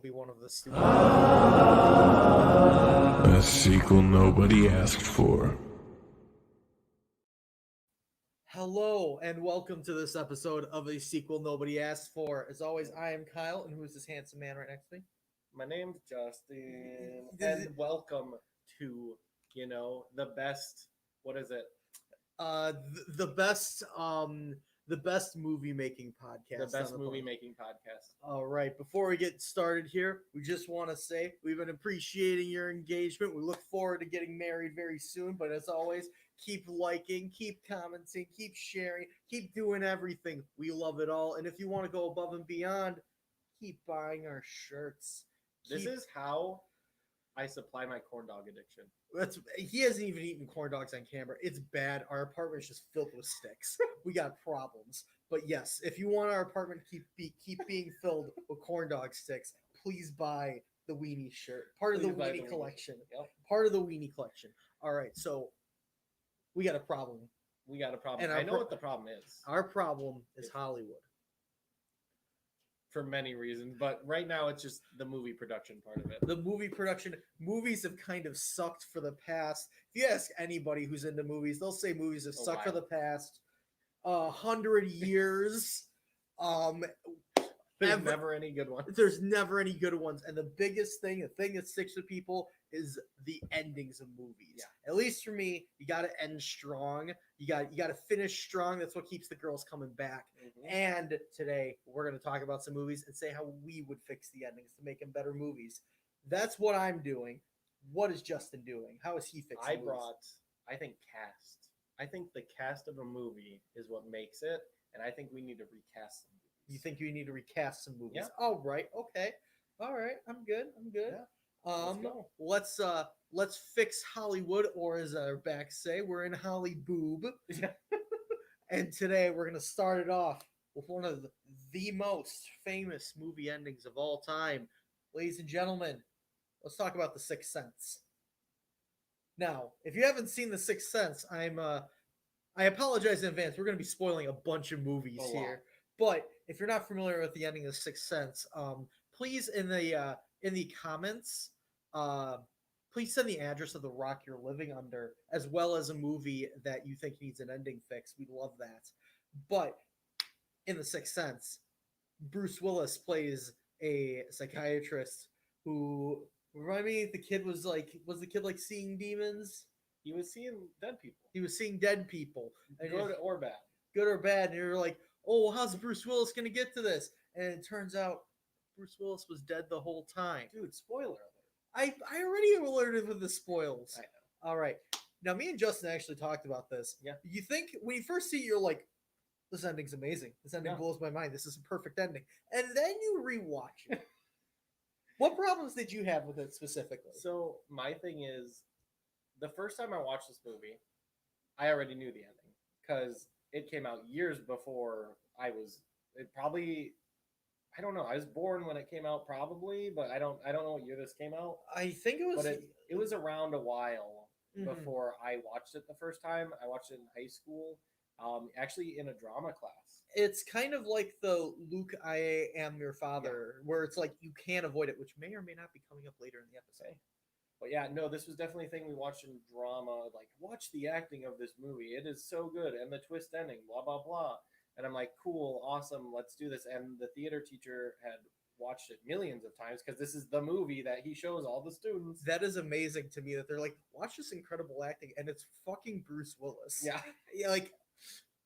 be one of the stupid. A sequel nobody asked for. Hello, and welcome to this episode of a sequel nobody asked for. As always, I am Kyle, and who's this handsome man right next to me? My name's Justin, and welcome to, the best, what is it? The best movie making podcast. The best movie making podcast. All right, before we get started here, we just want to say we've been appreciating your engagement. We look forward to getting married very soon, but as always, keep liking, keep commenting, keep sharing, keep doing everything. We love it all. And if you want to go above and beyond, keep buying our shirts. This is how I supply my corn dog addiction. He hasn't even eaten corn dogs on camera. It's bad. Our apartment is just filled with sticks. We got problems. But yes, if you want our apartment to keep being filled with corn dog sticks, please buy the weenie shirt. Part of the weenie collection. Yep. Part of the weenie collection. All right, so we got a problem. And I know what the problem is. Our problem is Hollywood. For many reasons, but right now it's just the movie production part of it. The movie production, movies have kind of sucked for the past. If you ask anybody who's into movies, they'll say movies have sucked for the past 100 years. There's never any good ones. There's never any good ones, and the biggest thing, the thing that sticks with people, is the endings of movies. Yeah. At least for me, you got to end strong. You got to finish strong. That's what keeps the girls coming back. Mm-hmm. And today we're going to talk about some movies and say how we would fix the endings to make them better movies. That's what I'm doing. What is Justin doing? How is he fixing? I think cast. I think the cast of a movie is what makes it, and I think we need to recast some movies. You think you need to recast some movies? Yeah. All right. Okay. All right. I'm good. Yeah. Let's fix Hollywood, or as our backs say, we're in Hollyboob. And today we're gonna start it off with one of the most famous movie endings of all time. Ladies and gentlemen, let's talk about The Sixth Sense. Now, if you haven't seen The Sixth Sense, I apologize in advance. We're gonna be spoiling a bunch of movies here. But if you're not familiar with the ending of The Sixth Sense, please in the comments, please send the address of the rock you're living under, as well as a movie that you think needs an ending fix. We'd love that. But in The Sixth Sense, Bruce Willis plays a psychiatrist who, remind me, the kid was the kid seeing demons? He was seeing dead people. He was seeing dead people. Good or bad. Good or bad. And you're like, oh, how's Bruce Willis going to get to this? And it turns out Bruce Willis was dead the whole time. Dude, spoiler alert. I already alerted with the spoils. I know. All right. Now, me and Justin actually talked about this. Yeah. You think, when you first see it, you're like, this ending's amazing. This ending blows my mind. This is a perfect ending. And then you rewatch it. What problems did you have with it specifically? So, my thing is, the first time I watched this movie, I already knew the ending. Because it came out years before I was. I don't know. I was born when it came out, probably, but I don't know what year this came out. I think it was. But it was around a while before I watched it the first time. I watched it in high school, actually in a drama class. It's kind of like the Luke, I am your father, where it's like you can't avoid it, which may or may not be coming up later in the episode. But yeah, no, this was definitely a thing we watched in drama. Like, watch the acting of this movie. It is so good. And the twist ending, blah, blah, blah. And I'm like, cool, awesome, let's do this. And the theater teacher had watched it millions of times because this is the movie that he shows all the students. That is amazing to me that they're like, watch this incredible acting. And it's fucking Bruce Willis. Yeah. Like,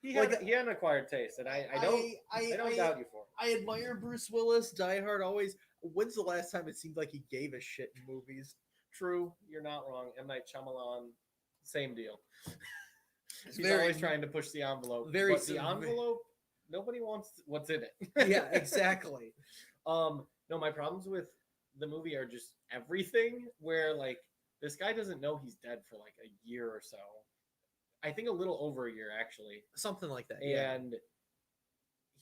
he had an acquired taste. And I don't doubt you for it. I admire Bruce Willis, Die Hard always. When's the last time it seemed like he gave a shit in movies? True, you're not wrong. M. Night Shyamalan, same deal. He's always trying to push the envelope. But the envelope, nobody wants what's in it. Yeah, exactly. No, my problems with the movie are just everything. Where this guy doesn't know he's dead for a year or so. I think a little over a year, actually, something like that. And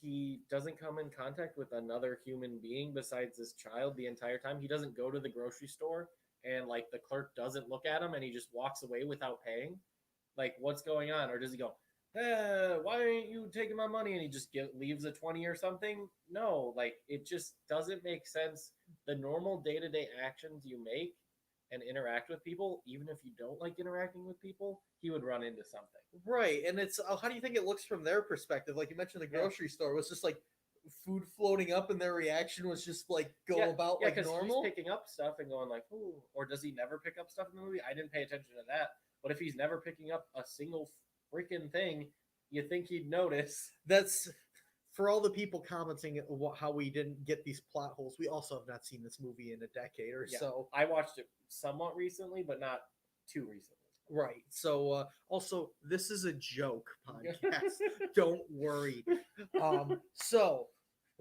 he doesn't come in contact with another human being besides this child the entire time. He doesn't go to the grocery store. And the clerk doesn't look at him and he just walks away without paying. What's going on? Or does he go, why aren't you taking my money? And he just leaves a 20 or something. No, like it just doesn't make sense. The normal day-to-day actions you make and interact with people, even if you don't like interacting with people, he would run into something. Right, and it's how do you think it looks from their perspective? Like you mentioned, the grocery store was just like food floating up, and their reaction was just like go about like because normal. he's picking up stuff and going like, "Ooh," or does he never pick up stuff in the movie? I didn't pay attention to that. But if he's never picking up a single freaking thing, you think he'd notice. That's for all the people commenting how we didn't get these plot holes. We also have not seen this movie in a decade or so. I watched it somewhat recently, but not too recently. Right. So also, this is a joke podcast. Don't worry. So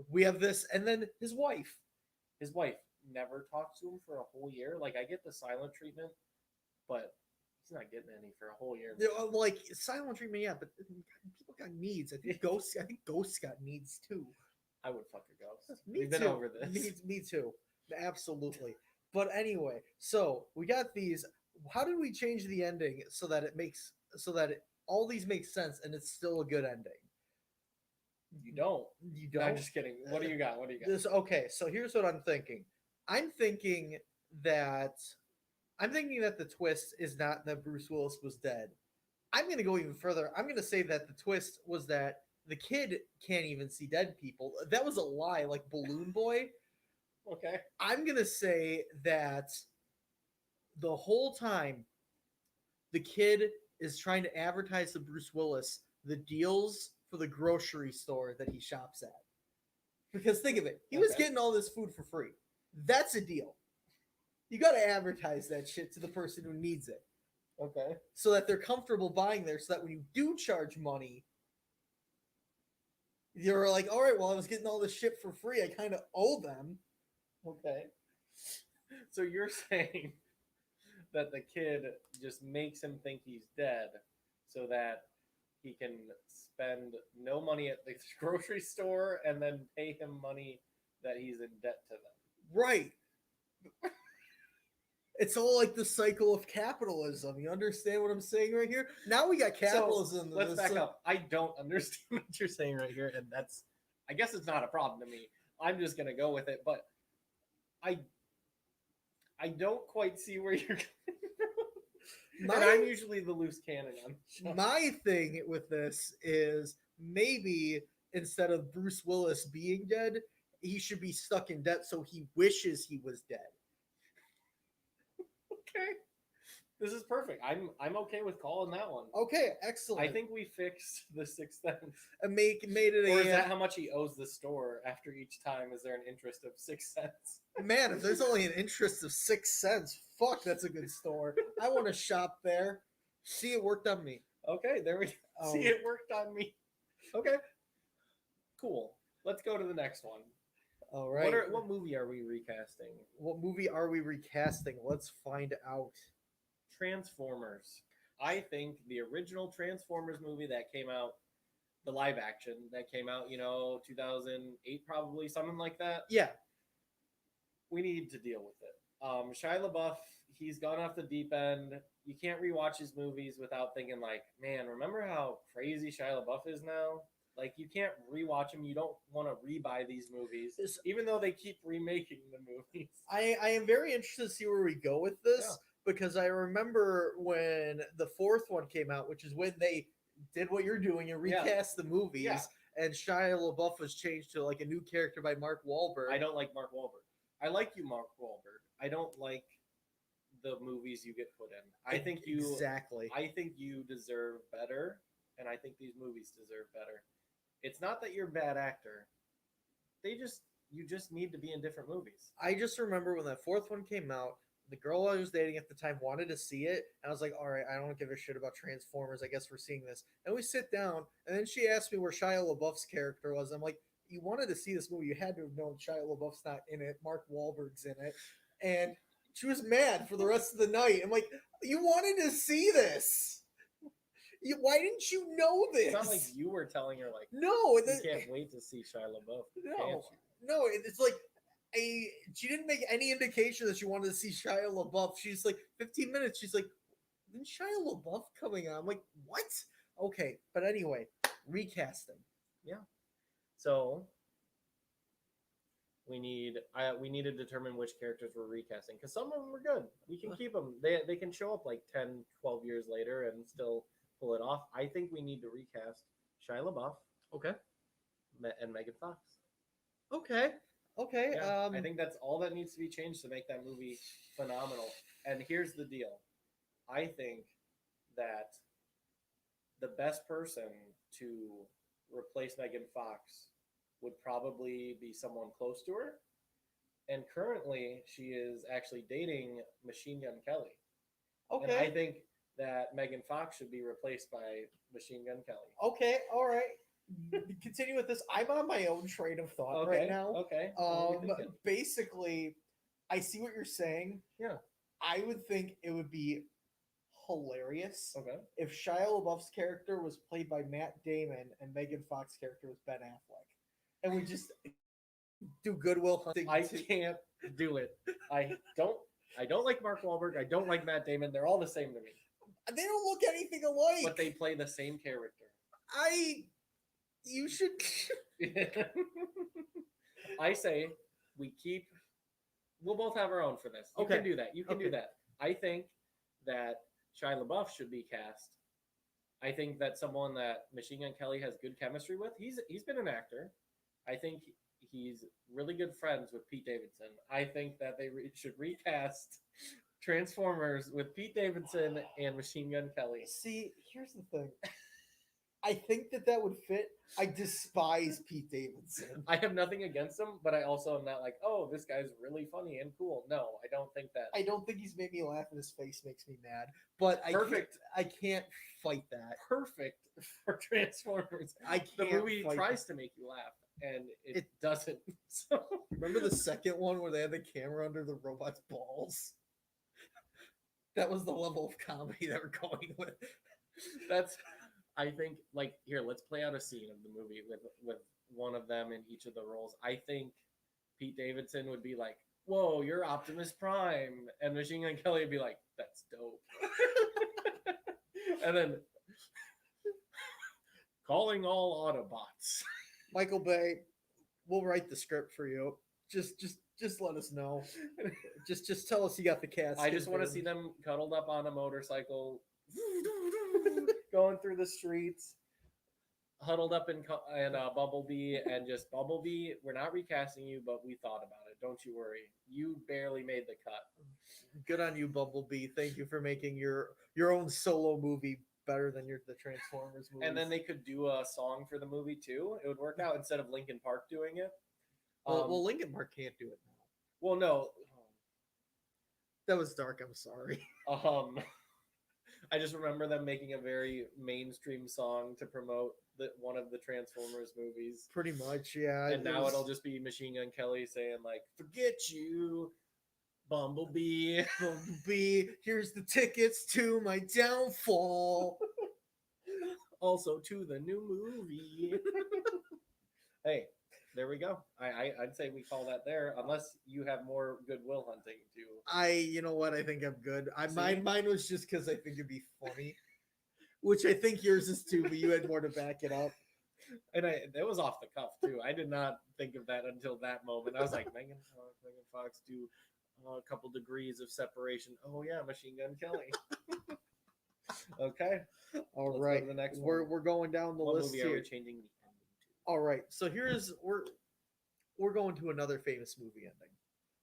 we have this, and then his wife. His wife never talked to him for a whole year. Like I get the silent treatment, but he's not getting any for a whole year. Like silent treatment, yeah, but people got needs. I think ghosts got needs too. I would fuck a ghost. We've been over this. Me too. Absolutely. But anyway, so we got these. How did we change the ending so that all these make sense and it's still a good ending? You don't. You No, don't. I'm just kidding. What do you got? What do you got? Okay, so here's what I'm thinking. I'm thinking that the twist is not that Bruce Willis was dead. I'm going to go even further. I'm going to say that the twist was that the kid can't even see dead people. That was a lie, like Balloon Boy. Okay. I'm going to say that the whole time the kid is trying to advertise to Bruce Willis the deals for the grocery store that he shops at. Because think of it, he was getting all this food for free. That's a deal. You got to advertise that shit to the person who needs it. Okay. So that they're comfortable buying there, so that when you do charge money, you're like, all right, well, I was getting all this shit for free. I kind of owe them. Okay. So you're saying that the kid just makes him think he's dead so that he can spend no money at the grocery store and then pay him money that he's in debt to them. Right. It's all like the cycle of capitalism. You understand what I'm saying right here? Now we got capitalism. So let's back up. I don't understand what you're saying right here, and I guess it's not a problem to me. I'm just gonna go with it, but I don't quite see where you're coming from. And I'm usually the loose cannon on. My thing with this is maybe instead of Bruce Willis being dead, he should be stuck in debt, so he wishes he was dead. Okay. This is perfect. I'm okay with calling that one. Okay, excellent. I think we fixed the Sixth Sense. And made it or is that how much he owes the store after each time? Is there an interest of 6 cents? Man, if there's only an interest of 6 cents, fuck, that's a good store. I want to shop there. See, it worked on me. Okay, there we go. See, it worked on me. Okay. Cool. Let's go to the next one. All right. What movie are we recasting? What movie are we recasting? Let's find out. Transformers. I think the original Transformers movie that came out, the live action that came out, 2008 probably, something like that. Yeah. We need to deal with it. Shia LaBeouf, he's gone off the deep end. You can't rewatch his movies without thinking like, man, remember how crazy Shia LaBeouf is now? Like, you can't rewatch them. You don't want to rebuy these movies, even though they keep remaking the movies. I am very interested to see where we go with this, because I remember when the fourth one came out, which is when they did what you're doing and recast the movies, and Shia LaBeouf was changed to like a new character by Mark Wahlberg. I don't like Mark Wahlberg. I like you, Mark Wahlberg. I don't like the movies you get put in. I think you deserve better, and I think these movies deserve better. It's not that you're a bad actor. You just need to be in different movies. I just remember when that fourth one came out, the girl I was dating at the time wanted to see it, and I was like, all right, I don't give a shit about Transformers. I guess we're seeing this. And we sit down, and then she asked me where Shia LaBeouf's character was. I'm like, you wanted to see this movie. You had to have known Shia LaBeouf's not in it. Mark Wahlberg's in it. And she was mad for the rest of the night. I'm like, you wanted to see this. Why didn't you know this? It's not like you were telling her, like, no, you can't wait to see Shia LaBeouf. No, it's like she didn't make any indication that she wanted to see Shia LaBeouf. She's like 15 minutes. She's like, then Shia LaBeouf coming on. I'm like, what? Okay, but anyway, recasting. So we need to determine which characters we're recasting because some of them were good. We can keep them. They can show up like 10, 12 years later and still pull it off. I think we need to recast Shia LaBeouf Okay. and Megan Fox. Okay. Okay. Yeah, I think that's all that needs to be changed to make that movie phenomenal. And here's the deal. I think that the best person to replace Megan Fox would probably be someone close to her. And currently, she is actually dating Machine Gun Kelly. And I okay. think that Megan Fox should be replaced by Machine Gun Kelly. Okay. All right. Continue with this. I'm on my own train of thought Okay. right now. Okay. What are we thinking? Basically, I see what you're saying. Yeah. I would think it would be hilarious Okay. if Shia LaBeouf's character was played by Matt Damon and Megan Fox's character was Ben Affleck, and we just do Goodwill Hunting. I can't do it. I don't like Mark Wahlberg. I don't like Matt Damon. They're all the same to me. They don't look anything alike. But they play the same character. You should. I say we'll both have our own for this. You Okay. can do that. You can do Okay. that. I think that Shia LaBeouf should be cast. I think that someone that Machine Gun Kelly has good chemistry with. He's been an actor. I think he's really good friends with Pete Davidson. I think that they should recast Transformers with Pete Davidson and Machine Gun Kelly. See, here's the thing. I think that would fit. I despise Pete Davidson. I have nothing against him, but I also am not like, oh, this guy's really funny and cool. No, I don't think that. I don't think he's made me laugh, and his face makes me mad. But Perfect. I can't fight that. Perfect for Transformers. I can't. The movie fight tries to make you laugh, and it doesn't. So Remember the second one where they had the camera under the robot's balls? That was the level of comedy they were going with. that's, I think, like, here, let's play out a scene of the movie with one of them in each of the roles. I think Pete Davidson would be like, whoa, you're Optimus Prime. And Machine Gun Kelly would be like, that's dope. And then, calling all Autobots. Michael Bay, we'll write the script for you. Just let us know. Just tell us you got the cast. I just want to see them cuddled up on a motorcycle, going through the streets, huddled up in Bumblebee, and just Bumblebee. We're not recasting you, but we thought about it. Don't you worry. You barely made the cut. Good on you, Bumblebee. Thank you for making your own solo movie better than the Transformers movie. And then they could do a song for the movie too. It would work out instead of Linkin Park doing it. Well, Linkin Park can't do it now. Well, no. That was dark. I'm sorry. I just remember them making a very mainstream song to promote one of the Transformers movies. Pretty much, yeah. And now it'll just be Machine Gun Kelly saying like, "Forget you, Bumblebee." Bumblebee. Here's the tickets to my downfall. Also to the new movie. Hey, there we go. I'd say we call that there, unless you have more Goodwill Hunting too. You know what? I think I'm good. See? Mine was just because I think it'd be funny, which I think yours is too. But you had more to back it up. And that was off the cuff too. I did not think of that until that moment. I was like, Megan Fox do a couple degrees of separation. Oh yeah, Machine Gun Kelly. Okay. All Let's right. go to the next we're one. we're going down the What list movie are here. we changing the ending to? All right. So we're going to another famous movie ending.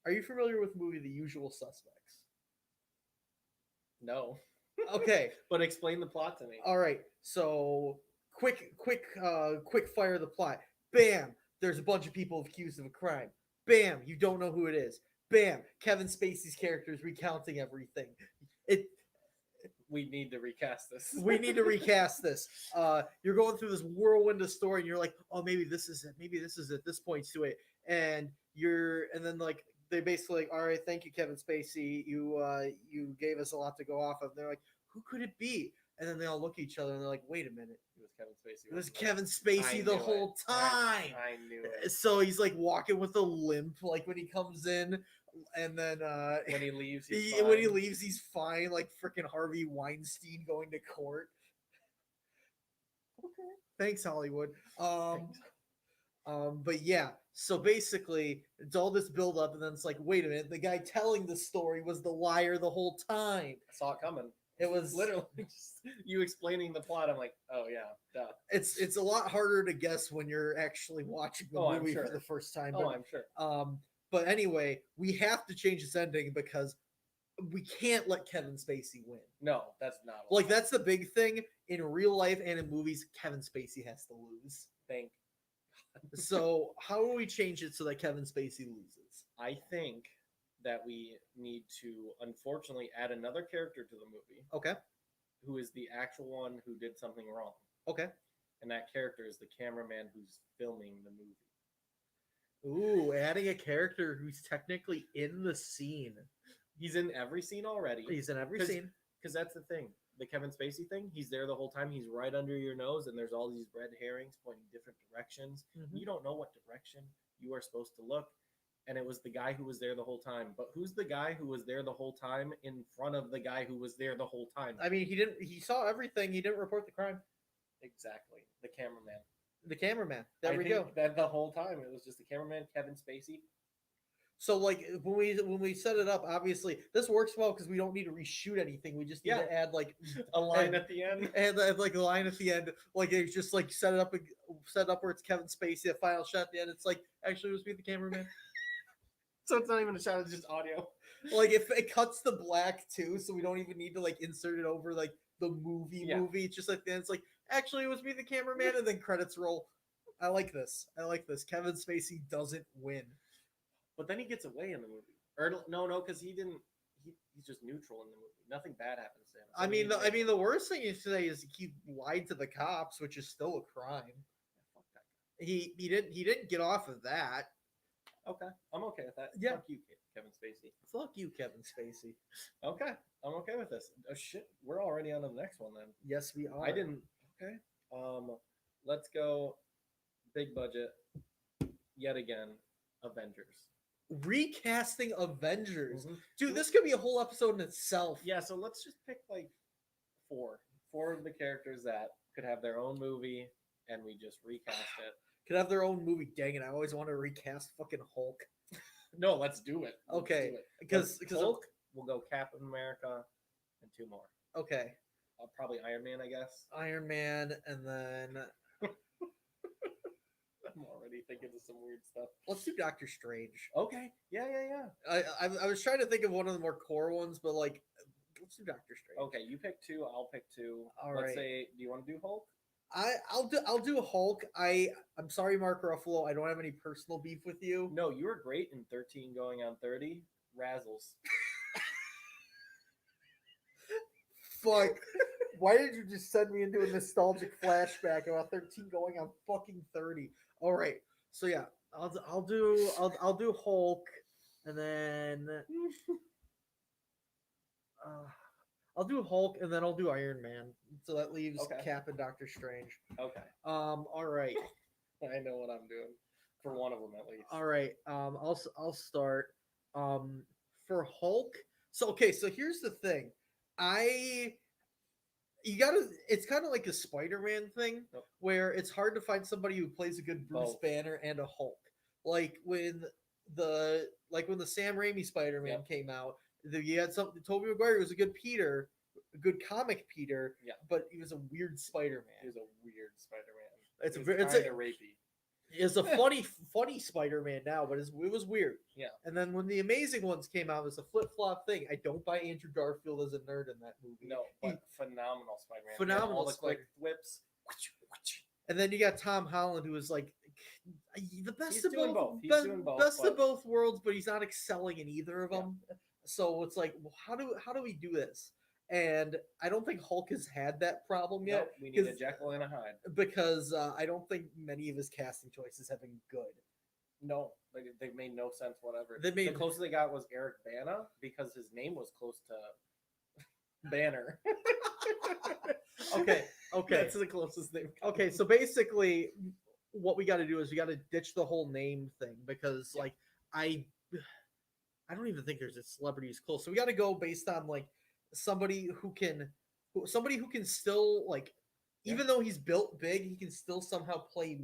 Are you familiar with the movie The Usual Suspects? No. Okay. But explain the plot to me. All right. So quick fire the plot. Bam. There's a bunch of people accused of a crime. Bam. You don't know who it is. Bam. Kevin Spacey's character is recounting everything. We need to recast this. We need to recast this. You're going through this whirlwind of story, and you're like, oh, maybe this is it. Maybe this is it. This points to it. And then like they basically like, all right, thank you, Kevin Spacey. You gave us a lot to go off of. And they're like, who could it be? And then they all look at each other and they're like, wait a minute. It was Kevin Spacey. It was wasn't Kevin I Spacey knew the it. whole time. I knew it. So he's like walking with a limp, like when he comes in, and then When he leaves, when he leaves, he's fine, like freaking Harvey Weinstein going to court. Thanks, Hollywood. Thanks. But yeah, so basically, it's all this build up, and then it's like, wait a minute, the guy telling the story was the liar the whole time. I saw it coming. It was Literally just you explaining the plot. I'm like, oh yeah, duh. It's a lot harder to guess when you're actually watching the Oh, I'm movie for sure. the first time. Oh, But I'm sure. but anyway, we have to change this ending because we can't let Kevin Spacey win. No, that's not Like allowed. that's the big thing in real life and in movies. Kevin Spacey has to lose. Thank. So how do we change it so that Kevin Spacey loses? I think that we need to unfortunately add another character to the movie Okay. who is the actual one who did something wrong. Okay. And that character is the cameraman who's filming the movie. Ooh, adding a character who's technically in the scene. He's in every scene already. He's in every 'Cause- scene. Because that's the thing. The Kevin Spacey thing, he's there the whole time. He's right under your nose, and there's all these red herrings pointing different directions. Mhm. You don't know what direction you are supposed to look. And it was the guy who was there the whole time. But who's the guy who was there the whole time in front of the guy who was there the whole time? I mean, he saw everything. He didn't report the crime. Exactly. The cameraman. The cameraman. There I we think go. That the whole time it was just the cameraman, Kevin Spacey. So like when we set it up, obviously this works well because we don't need to reshoot anything. We just need Yeah. to add like A line And- at the end. and like a line at the end, like it's just like set it up where it's Kevin Spacey. A final shot at the end. It's like actually it was me, the cameraman. So it's not even a shot, it's just audio. Like if it cuts the black too, so we don't even need to like insert it over like the movie. Yeah. It's just like then it's like actually it was me, the cameraman, and then credits roll. I like this. Kevin Spacey doesn't win. But then he gets away in the movie. Or no, because he didn't. He's just neutral in the movie. Nothing bad happens to him. So I mean, the worst thing you say is he lied to the cops, which is still a crime. Fuck that guy. He didn't get off of that. Okay, I'm okay with that. Yeah. Fuck you, Kevin Spacey. Fuck you, Kevin Spacey. Okay, I'm okay with this. Oh shit, we're already on to the next one then. Yes, we are. I didn't. Okay. Let's go. Big budget. Yet again, Avengers. Recasting Avengers, Mhm. dude. This could be a whole episode in itself. Yeah, so let's just pick like four of the characters that could have their own movie, and we just recast it. Could have their own movie. Dang it! I always want to recast fucking Hulk. No, let's do it. Let's Okay, do it. because Hulk, we'll go Captain America, and two more. okay, Probably Iron Man, I guess. Iron Man, and then I'm already thinking of some weird stuff. let's do Doctor Strange. Okay, yeah. I was trying to think of one of the more core ones, but like, let's do Doctor Strange. Okay, you pick two. I'll pick two. All Let's right. say, do you want to do Hulk? I'll do Hulk. I'm sorry, Mark Ruffalo. I don't have any personal beef with you. No, you were great in 13 going on 30. Razzles. Fuck. Why did you just send me into a nostalgic flashback about 13 going on fucking 30? All right. So yeah, I'll do Hulk, and then I'll do Hulk, and then I'll do Iron Man. So that leaves Okay. Cap and Doctor Strange. Okay, All right. I know what I'm doing for one of them at least. All right. I'll start. For Hulk. So okay. So here's the thing. It's kind of like a Spider-Man thing Yep. where it's hard to find somebody who plays a good Bruce Both. Banner and a Hulk. Like when the Sam Raimi Spider-Man Yep. came out, you had something. Tobey Maguire was a good Peter, a good comic Peter. Yeah. But he was a weird He Spider-Man. was a weird Spider-Man. It's He a was very- it's kinda a- rapey. It's a funny Spider-Man now, but it was weird. Yeah. And then when the Amazing Ones came out, it was a flip-flop thing. I don't buy Andrew Garfield as a nerd in that movie. No, but phenomenal Spider-Man. Phenomenal All the quick Spider- whips. And then you got Tom Holland, who was like the best He's of doing both, both. He's best, doing both, best of but- both worlds, but he's not excelling in either of Yeah. them. So it's like, well, how do we do this? And I don't think Hulk has had that problem yet Nope, we need a 'cause- Jekyll and a Hyde. because I don't think many of his casting choices have been good. No, they made no sense whatever. They made- The closest they got was Eric Bana because his name was close to Banner. Okay, okay. That's the closest they've got. Okay, so basically, what we got to do is we got to ditch the whole name thing because, Yeah. like, I don't even think there's a celebrity who's close. So we got to go based on like somebody who can still like Yeah. Even though he's built big, he can still somehow play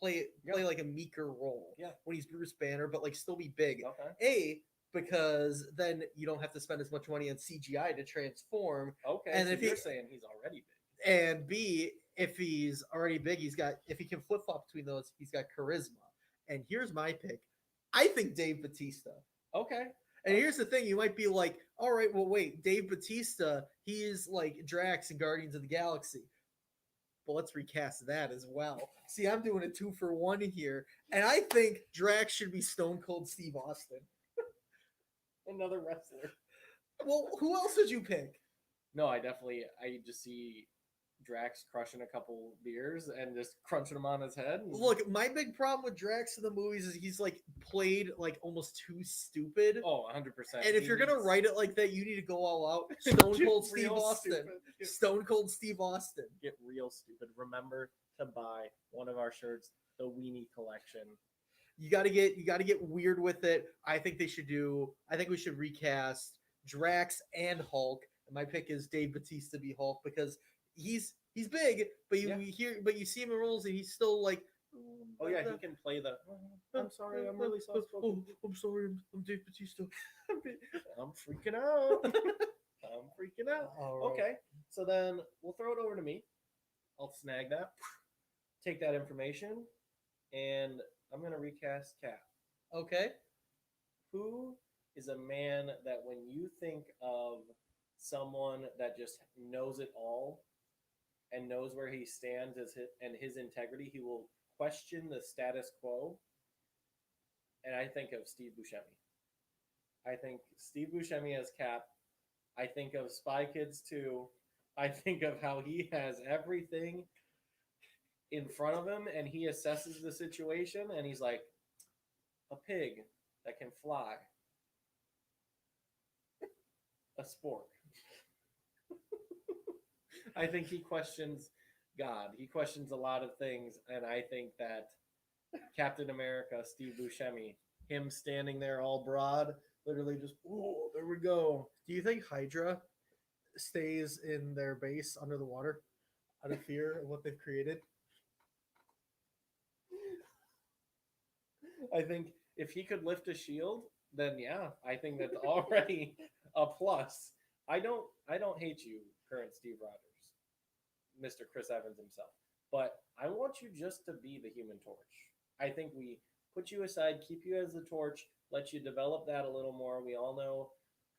Yeah. like a meeker role. Yeah. When he's Bruce Banner, but like still be big. Okay. Because then you don't have to spend as much money on CGI to transform. Okay. And so if you're he- saying he's already big. And B, if he's already big, if he can flip flop between those, he's got charisma. And here's my pick. I think Dave Bautista. Okay. And here's the thing, you might be like, all right, well, wait, Dave Bautista, he is like Drax in Guardians of the Galaxy. But let's recast that as well. See, I'm doing a 2-for-1 here. And I think Drax should be Stone Cold Steve Austin. Another wrestler. Well, who else would you pick? No, I just see Drax crushing a couple beers and just crunching them on his head. And... Look, my big problem with Drax in the movies is he's like played like almost too stupid. Oh, 100%. And if you're gonna write it like that, you need to go all out. Stone Cold Steve real Austin. stupid. Stone Cold Steve Austin. Get real stupid. Remember to buy one of our shirts, the Weenie Collection. You gotta get weird with it. I think we should recast Drax and Hulk. And my pick is Dave Bautista be Hulk because he's big, but you see him in roles and he's still like, oh yeah, he can play the. I'm sorry, I'm really soft spoken. I'm sorry, I'm Dave Bautista. I'm freaking out. I'm freaking out. All right. Okay, so then we'll throw it over to me. I'll snag that, take that information, and I'm gonna recast Cap. Okay. Who is a man that when you think of someone that just knows it all and knows where he stands and his integrity, he will question the status quo. And I think of Steve Buscemi. I think Steve Buscemi as Cap. I think of Spy Kids 2. I think of how he has everything in front of him and he assesses the situation and he's like, a pig that can fly. A spork. I think he questions God. He questions a lot of things, and I think that Captain America, Steve Buscemi, him standing there all broad, literally just, oh, there we go. Do you think Hydra stays in their base under the water out of fear of what they've created? I think if he could lift a shield, then yeah, I think that's already a plus. I don't hate you, current Steve Rogers, Mr. Chris Evans himself, but I want you just to be the Human Torch. I think we put you aside, keep you as the Torch, let you develop that a little more. We all know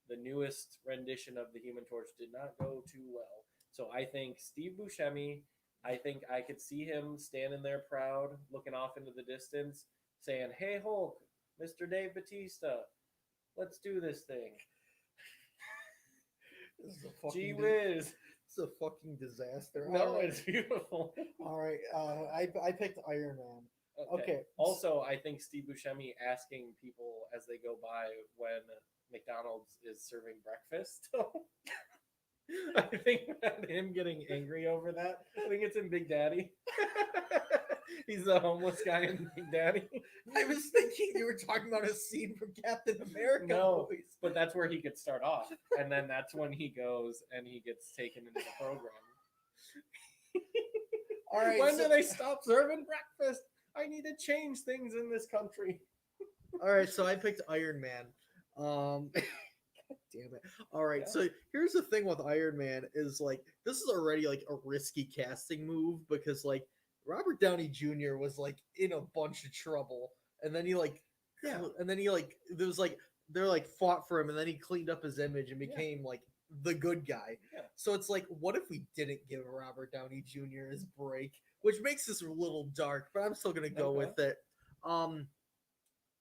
the newest rendition of the Human Torch did not go too well. So I think Steve Buscemi, I think I could see him standing there proud, looking off into the distance, saying, "Hey Hulk, Mr. Dave Bautista, let's do this thing." This is a fucking Gee whiz. It's a fucking disaster. No, All right. it's beautiful. All right. I picked Iron Man. Okay. Also, I think Steve Buscemi asking people as they go by when McDonald's is serving breakfast. I think that him getting angry over that. I think it's in Big Daddy. He's the homeless guy in Big Daddy. I was thinking you were talking about a scene from Captain America. No, movies. but that's where he could start off, and then that's when he goes and he gets taken into the program. All right. When do they stop serving breakfast? I need to change things in this country. All right. So I picked Iron Man. God damn it. All right. Yeah. So here's the thing with Iron Man is like this is already like a risky casting move because like Robert Downey Jr. was like in a bunch of trouble, and then he like there was like they're like fought for him, and then he cleaned up his image and became like the good guy. Yeah. So it's like, what if we didn't give Robert Downey Jr. his break, which makes this a little dark, but I'm still gonna go with it. All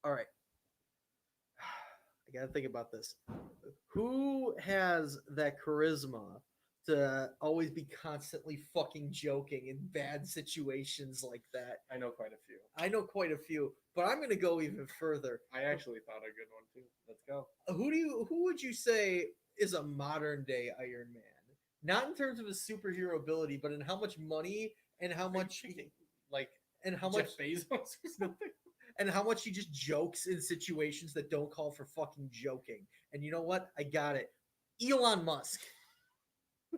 right. I gotta think about this. Who has that charisma to always be constantly fucking joking in bad situations like that? I know quite a few. I know quite a few, but I'm gonna go even further. I actually thought a good one too. Let's go. Who would you say is a modern day Iron Man? Not in terms of his superhero ability, but in how much money and how much like and how Jeff much Bezos or something. and how much he just jokes in situations that don't call for fucking joking. And you know what? I got it. Elon Musk.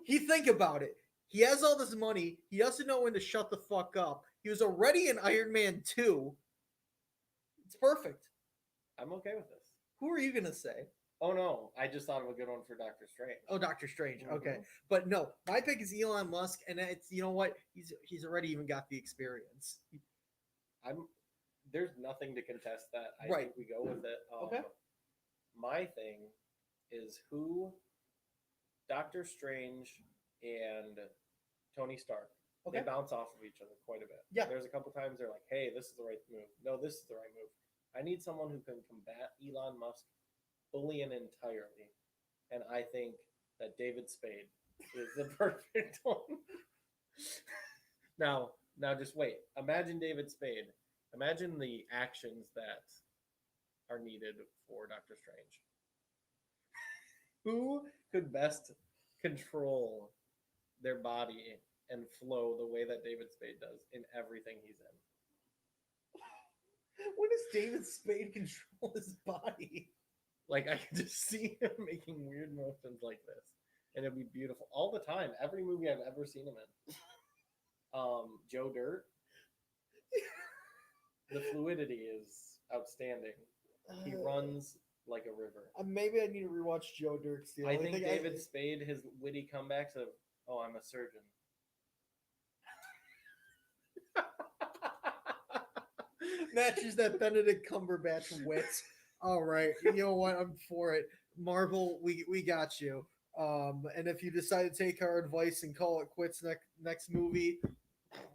Think about it. He has all this money. He doesn't know when to shut the fuck up. He was already in Iron Man 2. It's perfect. I'm okay with this. Who are you gonna say? Oh no, I just thought of a good one for Doctor Strange. Oh, Doctor Strange. Okay, Mhm. but no, my pick is Elon Musk, and it's, you know what? He's already even got the experience. I'm there's nothing to contest that. I Right. think we go with it. Okay. My thing is who Doctor Strange and Tony Stark. Okay. They bounce off of each other quite a bit. Yeah. There's a couple times they're like, "Hey, this is the right move. No, this is the right move." I need someone who can combat Elon Musk fully and entirely, and I think that David Spade is the perfect one. Now, just wait. Imagine David Spade. Imagine the actions that are needed for Doctor Strange. Who could best control their body and flow the way that David Spade does in everything he's in? When does David Spade control his body? Like I can just see him making weird motions like this, and it'd be beautiful all the time. Every movie I've ever seen him in. Joe Dirt. The fluidity is outstanding. He runs like a river. Maybe I need to rewatch Joe Dirt. I think David Spade, his witty comebacks of, "Oh, I'm a surgeon." matches that Benedict Cumberbatch wit. All right, you know what? I'm for it. Marvel, we got you. And if you decide to take our advice and call it quits next movie,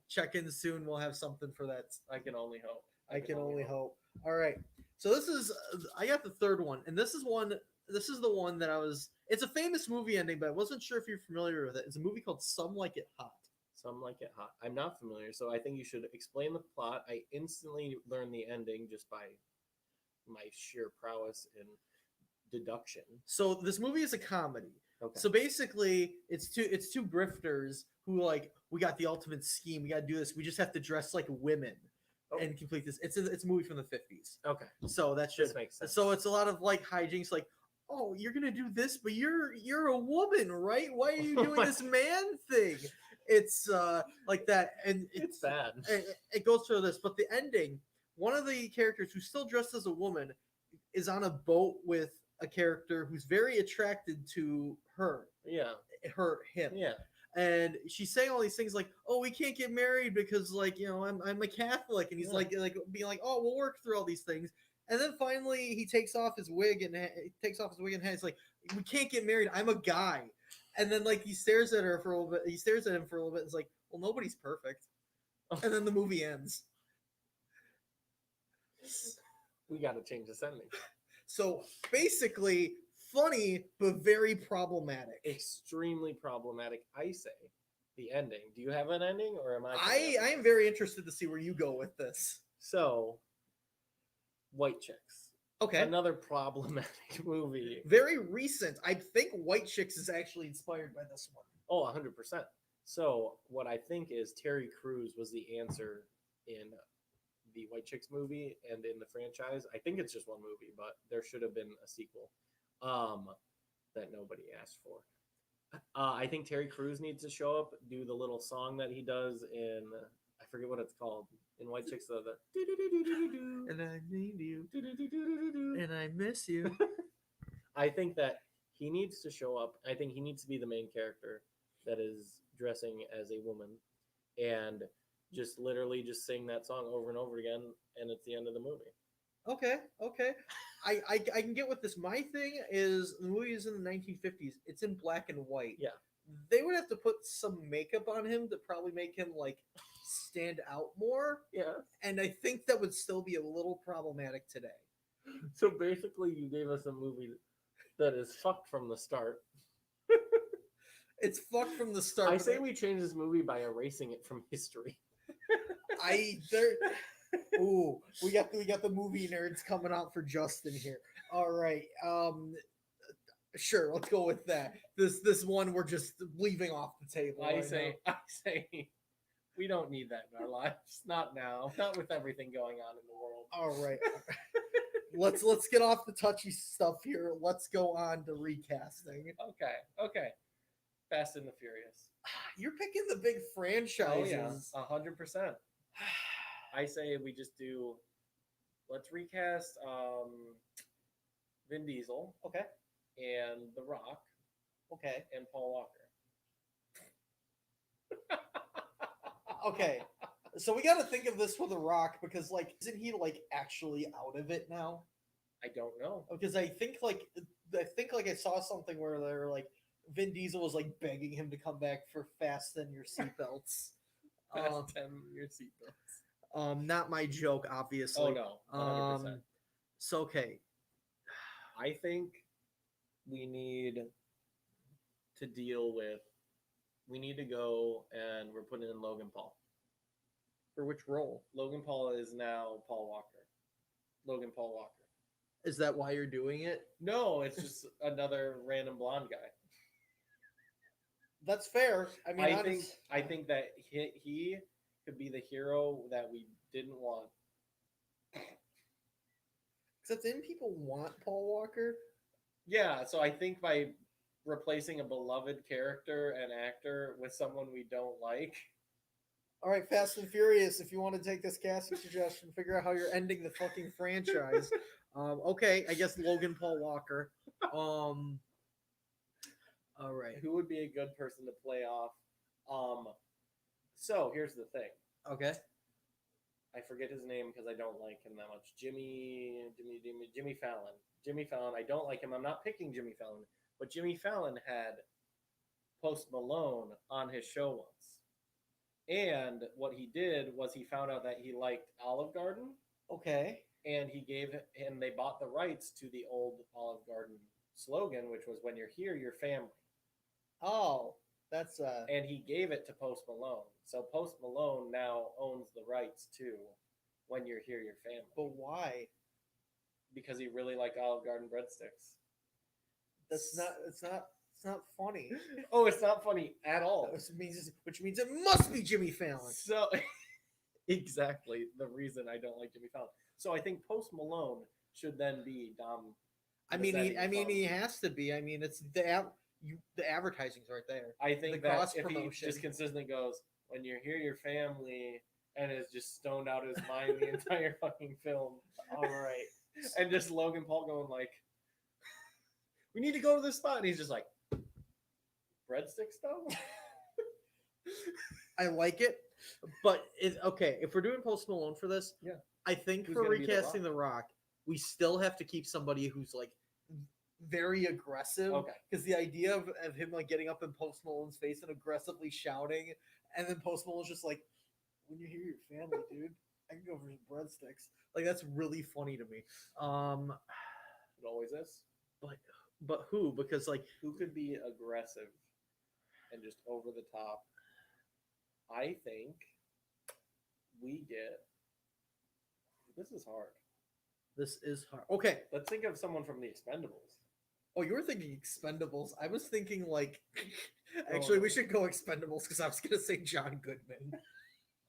check in soon. We'll have something for that. I can only hope. I can only hope. All right. So this is I got the third one, and this is the one that I was. It's a famous movie ending, but I wasn't sure if you're familiar with it. It's a movie called Some Like It Hot. Some Like It Hot. I'm not familiar, so I think you should explain the plot. I instantly learned the ending just by my sheer prowess in deduction. So this movie is a comedy. Okay. So basically, it's two grifters who like we got the ultimate scheme. We got to do this. We just have to dress like women and complete this. It's a movie from the 50s. Okay. So that should This makes sense. So it's a lot of like hijinks, like, oh, you're gonna do this, but you're a woman, right? Why are you doing this man thing? It's like that, and It's bad. It goes through this, but the ending, one of the characters who's still dressed as a woman is on a boat with a character who's very attracted to her. Yeah. Him. Yeah. And she's saying all these things like, "Oh, we can't get married because, like, you know, I'm a Catholic," and he's like being like, "Oh, we'll work through all these things." And then finally, he takes off his wig and he's like, "We can't get married. I'm a guy." And then like he stares at her for a little bit. He stares at him for a little bit. And is like, "Well, nobody's perfect." And then the movie ends. We got to change the ending. So basically, funny but very problematic. Extremely problematic. I say the ending. Do you have an ending, or am I? I am very interested to see where you go with this. So, White Chicks. Okay. Another problematic movie. Very recent. I think White Chicks is actually inspired by this one. Oh, 100%. So, what I think is Terry Crews was the answer in the White Chicks movie and in the franchise. I think it's just one movie, but there should have been a sequel that nobody asked for. I think Terry Crews needs to show up, do the little song that he does in, I forget what it's called, in White Chicks, the And I need you. And I miss you. I think that he needs to show up. I think he needs to be the main character that is dressing as a woman and just literally just sing that song over and over again, and it's the end of the movie. Okay. I can get with this. My thing is the movie is in the 1950s. It's in black and white. Yeah. They would have to put some makeup on him to probably make him like stand out more. Yeah. And I think that would still be a little problematic today. So basically, you gave us a movie that is fucked from the start. It's fucked from the start. I say we change this movie by erasing it from history. Ooh, we got the movie nerds coming out for Justin here. All right. Sure, let's go with that. This one we're just leaving off the table. I say we don't need that in our lives. Not now. Not with everything going on in the world. All right. let's get off the touchy stuff here. Let's go on to recasting. Okay. Fast and the Furious. You're picking the big Oh yeah, franchises. 100%. I say we just do. Let's recast Vin Diesel Okay. and The Rock Okay. and Paul Walker. Okay. So we got to think of this for The Rock because, like, isn't he like actually out of it now? I don't know. Because I think I saw something where they were like Vin Diesel was like begging him to come back for Fasten Your Seatbelts. Fast 10 your seatbelts. Not my joke, obviously. Oh no, 100%. So okay, I think we need to deal with. We need to go and we're putting in Logan Paul. for which role? Logan Paul is now Paul Walker. Logan Paul Walker. Is that why you're doing it? No, it's just another random blonde guy. That's fair. I mean, I think that he could be the hero that we didn't want. except didn't people want Paul Walker? Yeah, so I think by replacing a beloved character and actor with someone we don't like. All right, Fast and Furious. If you want to take this casting suggestion, figure out how you're ending the fucking franchise. Okay, I guess Logan Paul Walker. All right. Who would be a good person to play off? So here's the thing. Okay. I forget his name because I don't like him that much. Jimmy Fallon. Jimmy Fallon. I don't like him. I'm not picking Jimmy Fallon, but Jimmy Fallon had Post Malone on his show once. And what he did was he found out that he liked Olive Garden, Okay. and they bought the rights to the old Olive Garden slogan, which was "When you're here, you're family." Oh, that's And he gave it to Post Malone. So Post Malone now owns the rights to "When you're here, you're family." But why? Because he really liked Olive Garden breadsticks. That's not. It's not. It's not funny. Oh, it's not funny at all. Which means it must be Jimmy Fallon. So exactly the reason I don't like Jimmy Fallon. So I think Post Malone should then be Dom. I mean, he has to be. I mean, it's the advertising's right there. I think the that cross if he promotion. just consistently goes, "When you're here, your family," and is just stoned out of his mind the entire fucking film. All right. And just Logan Paul going like, "We need to go to this spot," and he's just like, "Breadsticks though." I like it, but okay. If we're doing Post Malone for this, Yeah. I think Who's for gonna be The recasting The Rock, we still have to keep somebody who's like very aggressive. Okay. Because the idea of him like getting up in Post Malone's face and aggressively shouting, and then Post Malone's just like, "When you hear your family, dude, I can go for some breadsticks." Like that's really funny to me. It always is. But who? Because like Who could be aggressive and just over the top? I think we get. This is hard. this is hard. Okay. Let's think of someone from The Expendables. Oh, you were thinking Expendables. I was thinking like, actually, we should go Expendables because I was gonna say John Goodman,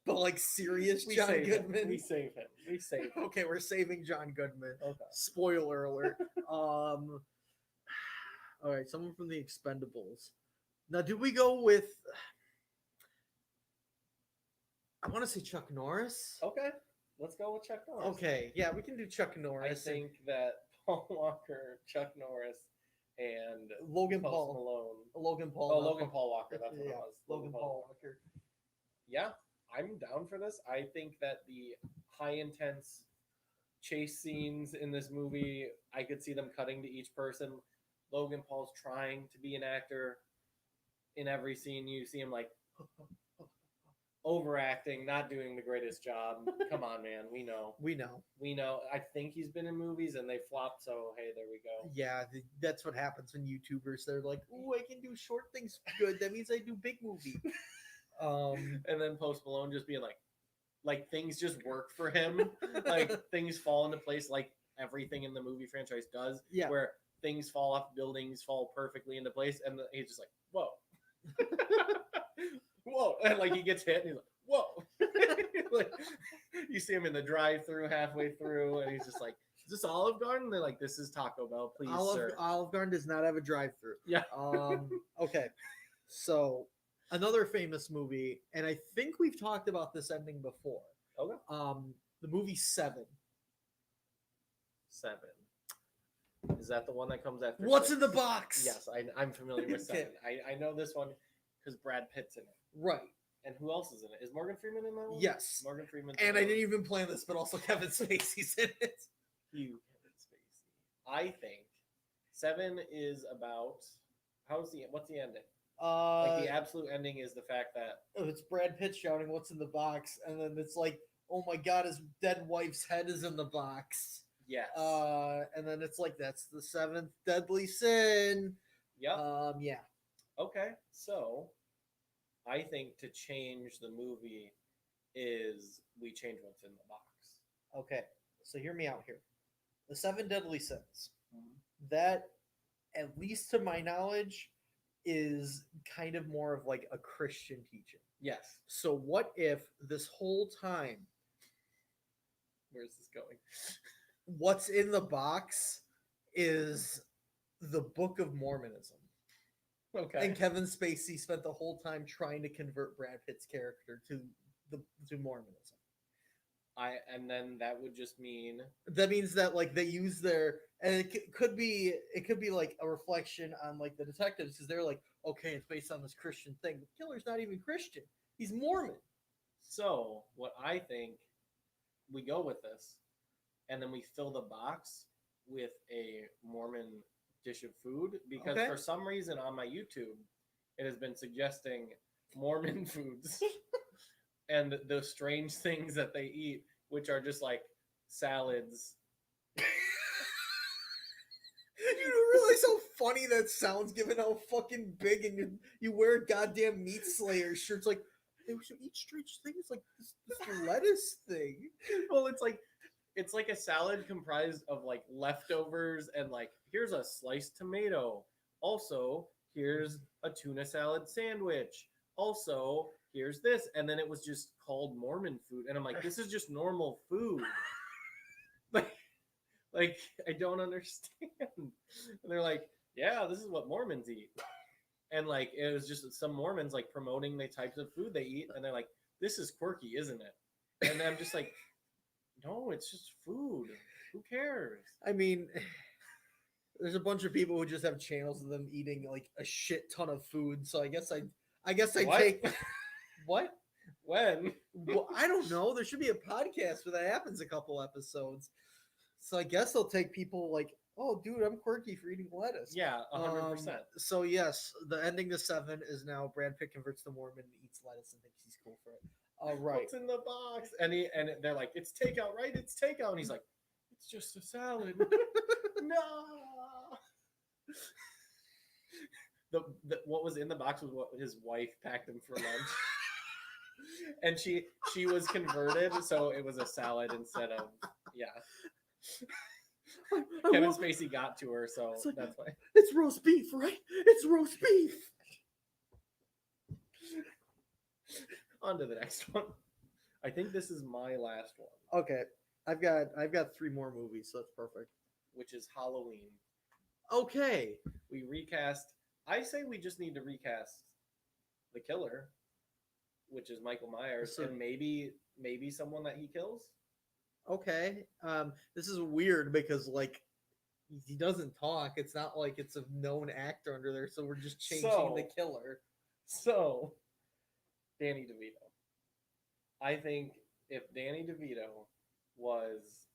but like serious John Goodman. We save him. We save him. Okay, we're saving John Goodman. Okay. Spoiler alert. All right, someone from the Expendables. Now, do we go with? I want to say Chuck Norris. Okay. Let's go with Chuck Norris. Okay, yeah, we can do Chuck I Norris. think that Paul Walker, Chuck Norris, and Logan Post Paul. Malone. Logan Paul. Oh, Logan Paul Walker. That's what yeah, it was. Logan Paul Walker. Yeah, I'm down for this. I think that the high intense chase scenes in this movie, I could see them cutting to each person. Logan Paul's trying to be an actor. In every scene, you see him like overacting, not doing the greatest job. Come on, man. We know. We know. I think he's been in movies and they flopped. So hey, there we go. Yeah, that's what happens when YouTubers they're like, "Ooh, I can do short things good. That means I do big movie." And then Post Malone just being like things just work for him. Like things fall into place, like everything in the movie franchise does. Yeah. Where things fall off buildings, fall perfectly into place, and he's just like, "Whoa." Whoa, and like he gets hit and he's like, "Whoa." Like you see him in the drive-through halfway through and he's just like, "Is this Olive Garden?" They're like, "This is Taco Bell, please, sir." Olive Garden does not have a drive-through. Yeah. Okay. So another famous movie, and I think we've talked about this ending before. Okay. The movie Seven. 7. Is that the one that comes after? What's 6? in the box? Yes, I'm familiar with Okay. 7. I know this one because Brad Pitt's in it. Right. And who else is in it? Is Morgan Freeman in that one? Yes. Morgan Freeman. And I didn't even plan this, but also Kevin Spacey's in it. You, Kevin Spacey. I think 7 is about what's the ending? Like the absolute ending is the fact that it's Brad Pitt shouting, "What's in the box?" And then it's like, "Oh my God, his dead wife's head is in the box." yes, And then it's like, "That's the 7th deadly sin." yep. Yeah. Okay, so I think to change the movie is we change what's in the box. Okay. So hear me out here. The 7 deadly sins. Mm-hmm. That, at least to my knowledge, is kind of more of like a Christian teaching. Yes. So what if this whole time, Where's this going? what's in the box is the Book of Mormonism? Okay. And Kevin Spacey spent the whole time trying to convert Brad Pitt's character to Mormonism. And then that would just mean That means that like they use their, and it could be like a reflection on like the detectives, because they're like, okay, it's based on this Christian thing. The killer's not even Christian; he's Mormon. so. What I think we go with this, and then we fill the box with a Mormon dish of food because Okay. for some reason on my YouTube, it has been suggesting Mormon foods and the strange things that they eat, which are just like salads. You realize how funny that sounds, given how fucking big, and you wear a goddamn meat slayer shirt. It's like, they should eat strange things like this lettuce thing. Well, it's like a salad comprised of like leftovers and like here's a sliced tomato. Also, here's a tuna salad sandwich. Also, here's this. And then it was just called Mormon food. And I'm like, this is just normal food. Like I don't understand. And they're like, yeah, this is what Mormons eat. And like it was just some Mormons like promoting the types of food they eat. And they're like, this is quirky, isn't it? And I'm just like, no, it's just food. Who cares? I mean, there's a bunch of people who just have channels of them eating like a shit ton of food. So I guess I What? take what? When? Well, I don't know. There should be a podcast where that happens a couple episodes. So I guess they'll take people like, oh, dude, I'm quirky for eating lettuce. Yeah, 100%. So yes, the ending to 7 is now Brad Pitt converts to Mormon and eats lettuce and thinks he's cool for it. All right. What's in the box? And they're like, it's takeout, right? It's takeout. And he's like, it's just a salad. No. What was in the box was what his wife packed him for lunch. And she was converted, so it was a salad instead of Kevin Spacey got to her, so like, that's why. It's roast beef, right? It's roast beef. On to the next one. I think this is my last one, Okay, I've got 3 more movies, so that's perfect. which is Halloween. Okay, We recast. I say we just need to recast the killer, which is Michael Myers, So- and maybe someone that he kills. okay. This is weird because like he doesn't talk. It's not like it's a known actor under there, so we're just changing the So- killer. So, Danny DeVito. I think if Danny DeVito was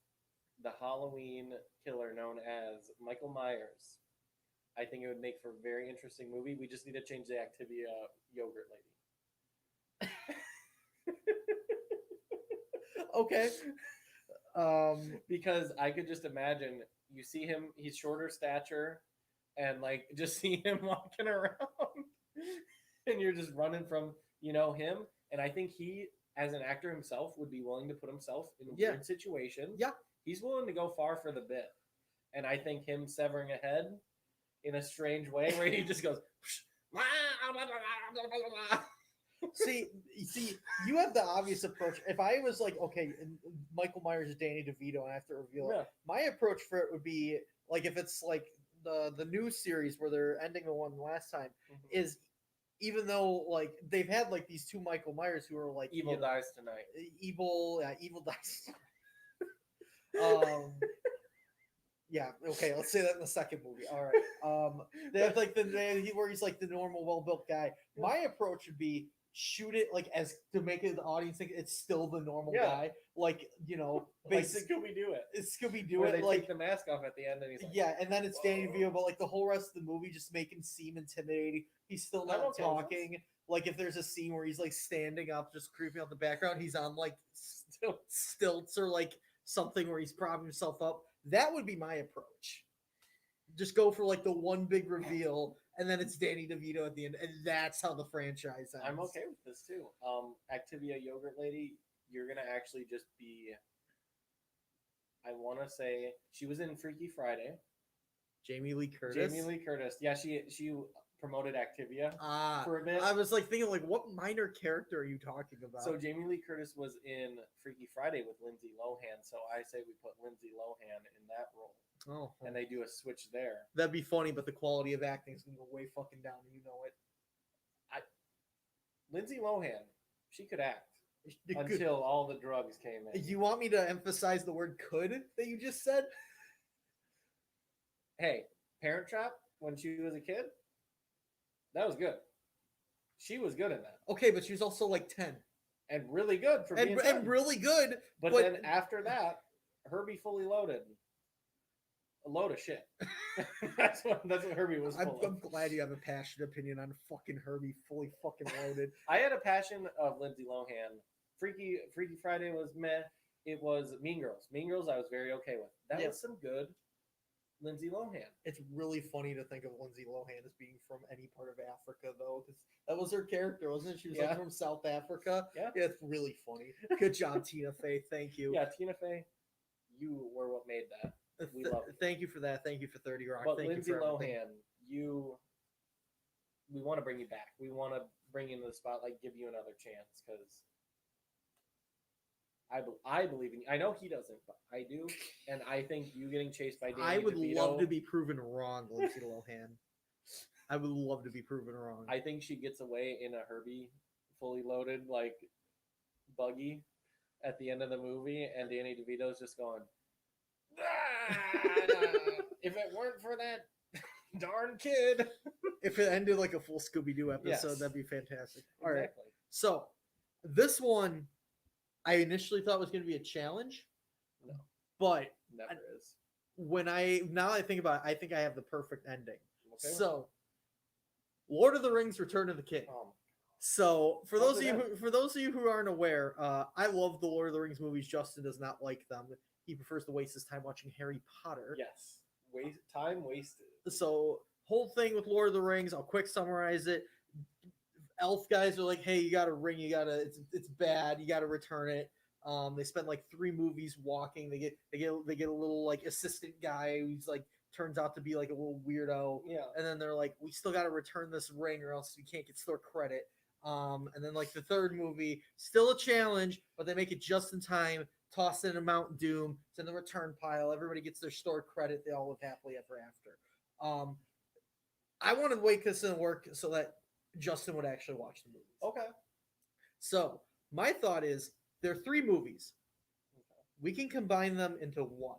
the Halloween killer known as Michael Myers, I think it would make for a very interesting movie. We just need to change the Activia yogurt lady. Okay. Because I could just imagine you see him, he's shorter stature, and like just see him walking around, and you're just running from him. And I think he, as an actor himself, would be willing to put himself in weird situations. Yeah. He's willing to go far for the bit, and I think him severing a head in a strange way, where he just goes. See, you have the obvious approach. If I was like, okay, Michael Myers is Danny DeVito, and I have to reveal it, my approach for it would be like if it's like the new series where they're ending the one last time, is even though like they've had like these two Michael Myers who are like Evil you know, dies tonight. evil dies. um, yeah, okay, let's say that in the second movie. All right. They have like where he's like the normal, well built guy. My approach would be shoot it like as to make it the audience think it's still the normal Yeah. guy. Like you know, Like basic Scooby Doo it. it's Scooby Doo Where it they like take the mask off at the end and he's like, yeah, and then it's Danny "Whoa." DeVito, but like the whole rest of the movie just make him seem intimidating. He's still I'm not okay with this. talking. Like if there's a scene where he's like standing up, just creeping out the background, he's on like stilts or like something where he's propping himself up. That would be my approach. Just go for like the one big reveal, and then it's Danny DeVito at the end, and that's how the franchise ends. I'm okay with this too. Activia Yogurt Lady, you're gonna actually just be. I want to say she was in Freaky Friday. Jamie Lee Curtis. Jamie Lee Curtis. Yeah, she promoted Activia Ah, for a bit. I was like thinking, like, what minor character are you talking about? So Jamie Lee Curtis was in Freaky Friday with Lindsay Lohan. So I say we put Lindsay Lohan in that role, oh, and they do a switch there. that'd be funny, but the quality of acting is gonna go way fucking down, and you know it. Lindsay Lohan, she could act You could- until all the drugs came in. You want me to emphasize the word "could" that you just said? Hey, Parent Trap when she was a kid, that was good. She was good in that, Okay, but she was also like 10 and really good for being 10. and really good. But then after that, Herbie Fully Loaded, a load of shit. that's what Herbie was I'm, full of. I'm glad you have a passionate opinion on fucking Herbie Fully fucking Loaded. I had a passion of Lindsay Lohan. Freaky Friday was meh. It was Mean Girls. Mean Girls I was very okay with. That Yeah. was some good Lindsay Lohan. It's really funny to think of Lindsay Lohan as being from any part of Africa, though, because that was her character, wasn't it? She was Yeah. like from South Africa. Yeah. It's really funny. Good job, Tina Fey. Thank you. Yeah, Tina Fey, you were what made that. We love it. Thank you for that. Thank you for 30 Rock. But Thank Lindsay you for everything. Lohan, we want to bring you back. We want to bring you into the spotlight, give you another chance because I believe in you. I know he doesn't, but I do, and I think you getting chased by Danny I would DeVito, love to be proven wrong, Lindsay Lohan. I would love to be proven wrong. I think she gets away in a Herbie Fully Loaded like buggy at the end of the movie, and Danny DeVito's just going, "Ah, if it weren't for that darn kid." If it ended like a full Scooby Doo episode, Yes. that'd be fantastic. All right. Exactly. So this one, I initially thought was going to be a challenge. No. But Never is. now that I think about it, I think I have the perfect ending. Okay. So, Lord of the Rings: Return of the King. So for How's those of it you end? for those of you who aren't aware, I love the Lord of the Rings movies. Justin does not like them. He prefers to waste his time watching Harry Potter. Yes. Time wasted. So whole thing with Lord of the Rings, I'll quick summarize it. Elf guys are like, hey, you got a ring, it's bad, you got to return it. They spend like 3 movies walking. They get a little like assistant guy who's like turns out to be like a little weirdo. Yeah. And then they're like, we still got to return this ring or else we can't get store credit. And then like the third movie, still a challenge, but they make it just in time. Toss it in a Mount Doom. It's in the return pile. Everybody gets their store credit. They all live happily ever after. I wanted to wait this in work so that Justin would actually watch the movies. Okay. So my thought is there are 3 movies. We can combine them into one.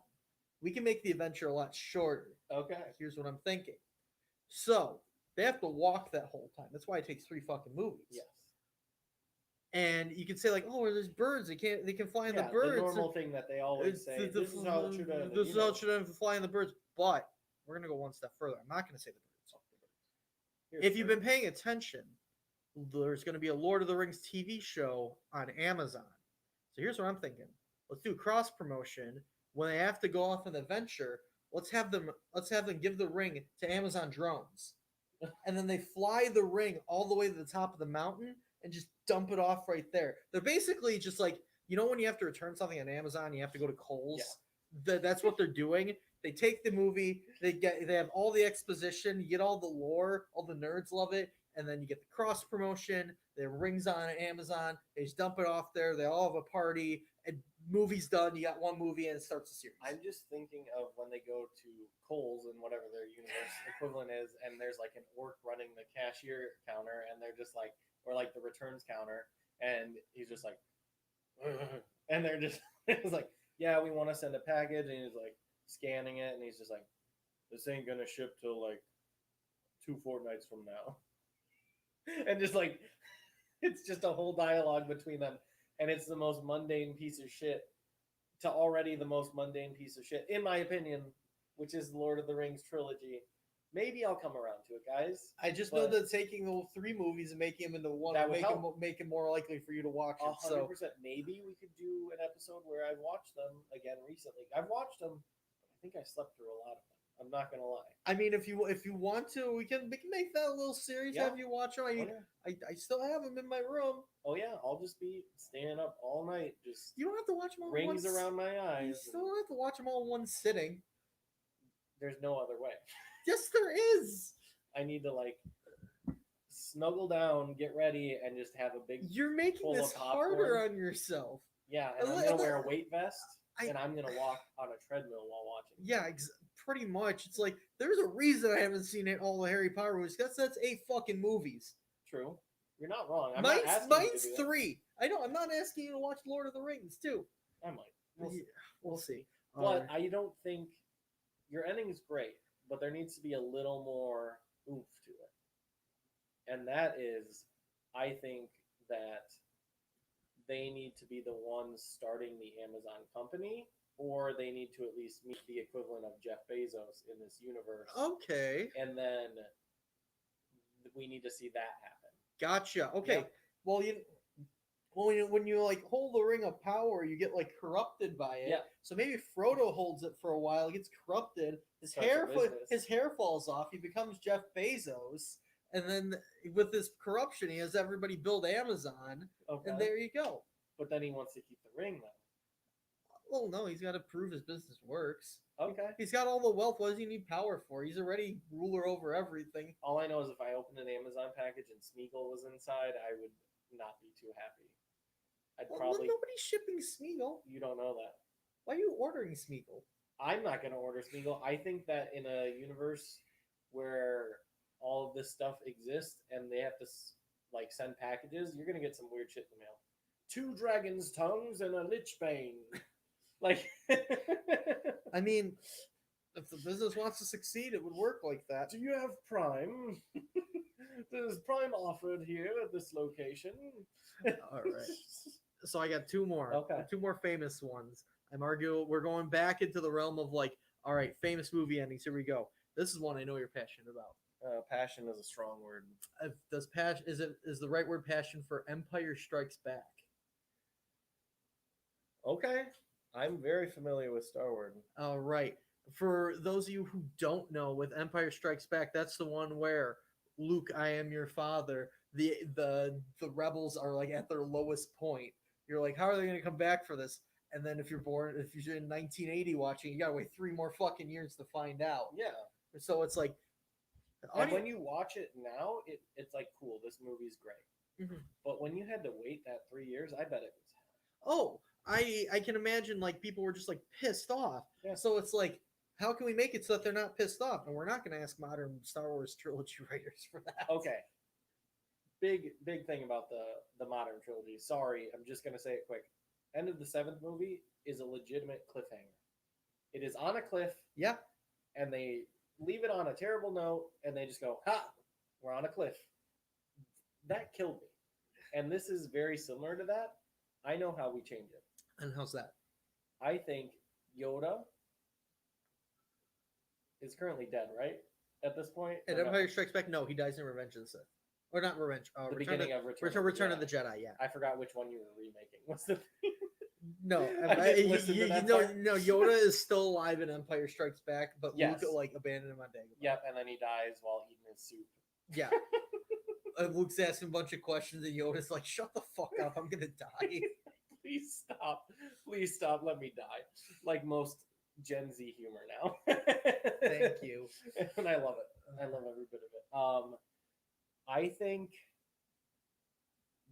We can make the adventure a lot shorter. Okay. Here's what I'm thinking. So they have to walk that whole time. That's why it takes 3 fucking movies. Yes. And you can say like, oh, there's birds. They can fly in Yeah, the birds. the normal thing that they always say. This is how it should have. This is how it should have fly in the birds. But we're gonna go one step further. I'm not gonna say the birds. If you've been paying attention, there's going to be a Lord of the Rings TV show on Amazon. So here's what I'm thinking. Let's do cross promotion. When they have to go off an adventure, let's have them give the ring to Amazon drones. And then they fly the ring all the way to the top of the mountain and just dump it off right there. They're basically just like, you know when you have to return something on Amazon, you have to go to Kohl's? Yeah. That's what they're doing. They take the movie, they have all the exposition, you get all the lore, all the nerds love it, and then you get the cross promotion, the rings on Amazon, they just dump it off there, they all have a party, and movie's done. You got one movie and it starts the series. I'm just thinking of when they go to Kohl's and whatever their universe equivalent is, and there's like an orc running the cashier counter, and they're just like, or like the returns counter, and he's just like, and they're just, it's like, yeah, we want to send a package, and he's like scanning it, and he's just like, this ain't gonna ship till like 2 fortnights from now, and just like, it's just a whole dialogue between them, and it's the most mundane piece of shit to already the most mundane piece of shit, in my opinion, which is the Lord of the Rings trilogy. Maybe I'll come around to it, guys. I just know that taking the 3 movies and making them into one That would make help. make it more likely for you to watch it. 100%. So Maybe we could do an episode where I've watched them again recently. I've watched them, but I think I slept through a lot of them. I'm not gonna lie. I mean, if you want to, we can make that a little series. Yeah. Have you watch them? I mean, I still have them in my room. Oh yeah, I'll just be staying up all night, just You don't have to watch them all. rings around my You eyes. still don't have to watch them all in one sitting. There's no other way. Yes, there is. I need to like snuggle down, get ready, and just have a big. You're making full this of harder popcorn. on yourself. Yeah, and I'm gonna wear a weight vest, I- and I'm gonna walk on a treadmill while watching. Yeah, pretty much. It's like there's a reason I haven't seen all the Harry Potter movies. That's 8 fucking movies. True. You're not wrong. I'm not asking you Mine's to do that. 3. I know. I'm not asking you to watch Lord of the Rings too. I might. We'll see. We'll see. But I don't think your ending is great, but there needs to be a little more oomph to it. And that is, I think that they need to be the ones starting the Amazon company, or they need to at least meet the equivalent of Jeff Bezos in this universe. Okay. And then we need to see that happen. Gotcha. Okay. Yeah. Well, when you like hold the ring of power, you get like corrupted by it. Yeah. So maybe Frodo holds it for a while, gets corrupted, Starts a business. his hair falls off, he becomes Jeff Bezos, and then with this corruption, he has everybody build Amazon, Okay. and there you go. But then he wants to keep the ring, though. Well, no, he's got to prove his business works. Okay. He's got all the wealth. What does he need power for? He's already ruler over everything. All I know is if I opened an Amazon package and Smeagol was inside, I would not be too happy. I'd Well, probably. nobody's shipping Smeagol. You don't know that. Why are you ordering Smeagol? I'm not going to order Smeagol. I think that in a universe where all of this stuff exists and they have to like send packages, you're going to get some weird shit in the mail. 2 dragon's tongues and a lich bane. Like, I mean, if the business wants to succeed, it would work like that. do you have Prime? There's Prime offered here at this location. All right. So I got 2 more. Okay. 2 more famous ones. I'm arguing we're going back into the realm of like, all right, famous movie endings. Here we go. This is one I know you're passionate about. Passion is a strong word. Does passion is the right word passion for Empire Strikes Back? Okay. I'm very familiar with Star Wars. All right. For those of you who don't know, with Empire Strikes Back, that's the one where Luke, I am your father. The rebels are like at their lowest point. You're like, how are they going to come back for this? And then if you're in 1980 watching, you got to wait 3 more fucking years to find out. Yeah. So it's like, And when you watch it now, it's like, cool, this movie's great. Mhm. But when you had to wait that 3 years, I bet it was hell. oh, I can imagine like people were just like pissed off. Yeah. So it's like, how can we make it so that they're not pissed off? And we're not going to ask modern Star Wars trilogy writers for that. Okay. Big thing about the modern trilogy. Sorry, I'm just gonna say it quick. End of the 7th movie is a legitimate cliffhanger. It is on a cliff, Yeah. and they leave it on a terrible note, and they just go, "Ha, we're on a cliff." That killed me. And this is very similar to that. I know how we change it. And how's that? I think Yoda is currently dead, right? At this point, At Or no? Empire Strikes Back, no, he dies in Revenge of the Sith. Or not Revenge. The Return beginning of Return of the Jedi, yeah. I forgot which one you were remaking. What's the? No, I didn't listen to that part. no, Yoda is still alive in Empire Strikes Back, but Yes. Luke like abandoned him on Dagobah. Yep, and then he dies while eating his soup. Yeah. Luke's asking a bunch of questions, and Yoda's like, "Shut the fuck up! I'm gonna die." Please stop. Please stop. Let me die. Like most Gen Z humor now. Thank you. And I love it. I love every bit of it. I think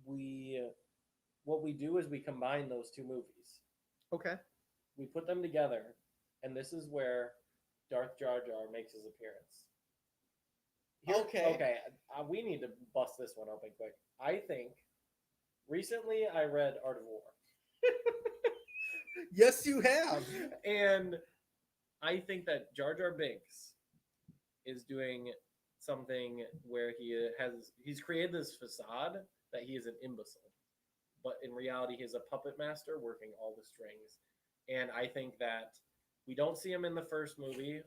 what we do is we combine those 2 movies. Okay. We put them together, and this is where Darth Jar Jar makes his appearance. Okay. Okay, we need to bust this one open quick. I think recently I read Art of War. Yes, you have. And I think that Jar Jar Binks is doing something where he's created this facade that he is an imbecile, but in reality he's a puppet master working all the strings. And I think that we don't see him in the first movie,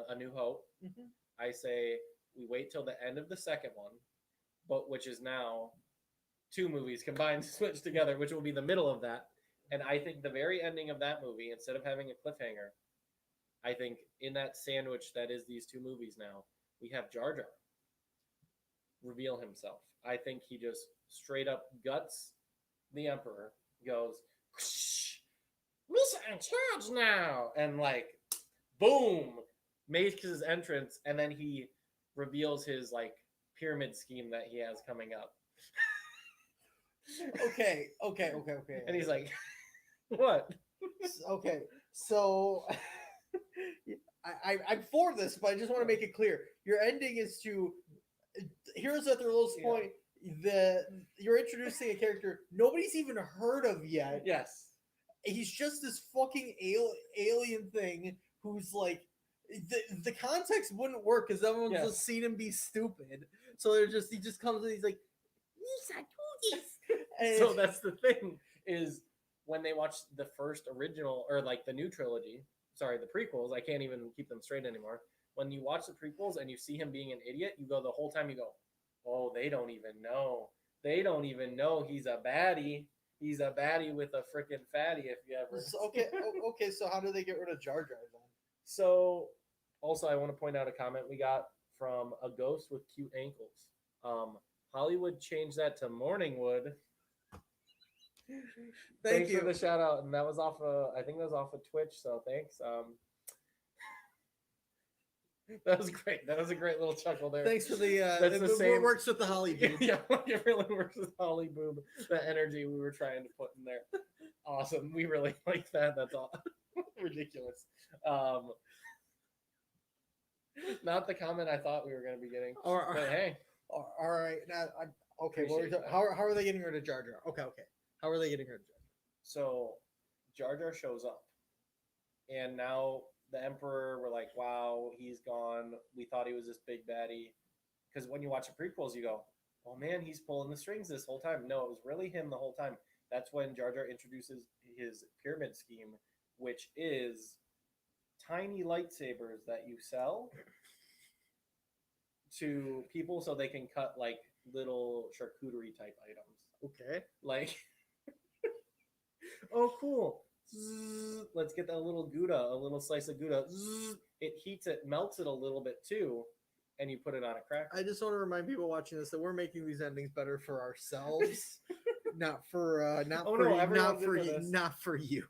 A New Hope. Mhm. I say we wait till the end of the second one, but which is now two movies combined switched together, which will be the middle of that. And I think the very ending of that movie, instead of having a cliffhanger, I think in that sandwich that is these two movies now, we have Jar Jar reveal himself. I think he just straight up guts the Emperor, goes, Misa in charge now, and like, boom, makes his entrance, and then he reveals his like pyramid scheme that he has coming up. Okay. And he's like, what? Okay, so I'm for this, but I just want to make it clear. Your ending is to here's at their lowest point. You're introducing a character nobody's even heard of yet. Yes. He's just this fucking alien thing who's like the context wouldn't work because everyone's just seen him be stupid. So he just comes and he's like, Lisa, do this. So that's the thing is when they watch the first original or like the new trilogy, sorry, the prequels, I can't even keep them straight anymore. When you watch the prequels and you see him being an idiot, you go the whole time you go, oh, they don't even know. They don't even know he's a baddie. He's a baddie with a freaking fatty if you ever. Okay, so how do they get rid of Jar Jar then? So also I want to point out a comment we got from a ghost with cute ankles. Hollywood changed that to Morningwood. Thanks you for the shout out, and that was off of I think that was off of Twitch, so thanks. That was great. That was a great little chuckle there. Thanks for the That's the same. works with the Holly Boob. Yeah, it really works with Holly Boob. The energy we were trying to put in there. Awesome. We really like that. That's all ridiculous. Not the comment I thought we were going to be getting. But hey. All right. Now, okay. Appreciate How are they getting rid of Jar Jar? Okay. How are they getting rid of Jar Jar? So Jar Jar shows up. And now the Emperor, we're like, wow, he's gone. We thought he was this big baddie. Because when you watch the prequels, you go, oh man, he's pulling the strings this whole time. No, it was really him the whole time. That's when Jar Jar introduces his pyramid scheme, which is tiny lightsabers that you sell to people so they can cut like little charcuterie type items. Okay. Like, oh, cool. Zzz, let's get that little Gouda, a little slice of Gouda. Zzz, it heats it, melts it a little bit too, and you put it on a cracker. I just want to remind people watching this that we're making these endings better for ourselves, not for you.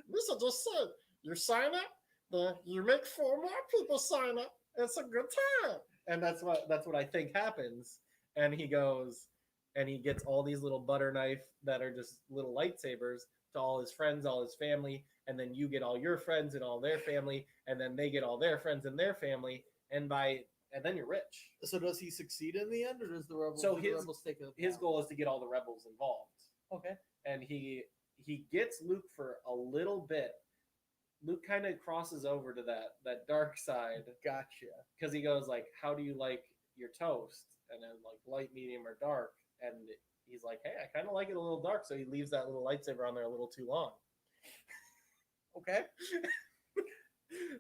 Lisa just said, you sign up, you make 4 more people sign up. It's a good time. And that's what I think happens. And he goes, and he gets all these little butter knife that are just little lightsabers to all his friends, all his family, and then you get all your friends and all their family, and then they get all their friends and their family, and then you're rich. So does he succeed in the end, or does the rebels? So the rebels take his goal is to get all the rebels involved. Okay. And he gets Luke for a little bit. Luke kind of crosses over to that dark side. Gotcha. Because he goes like, how do you like your toast? And then like light, medium, or dark. And he's like, hey, I kind of like it a little dark. So he leaves that little lightsaber on there a little too long. Okay.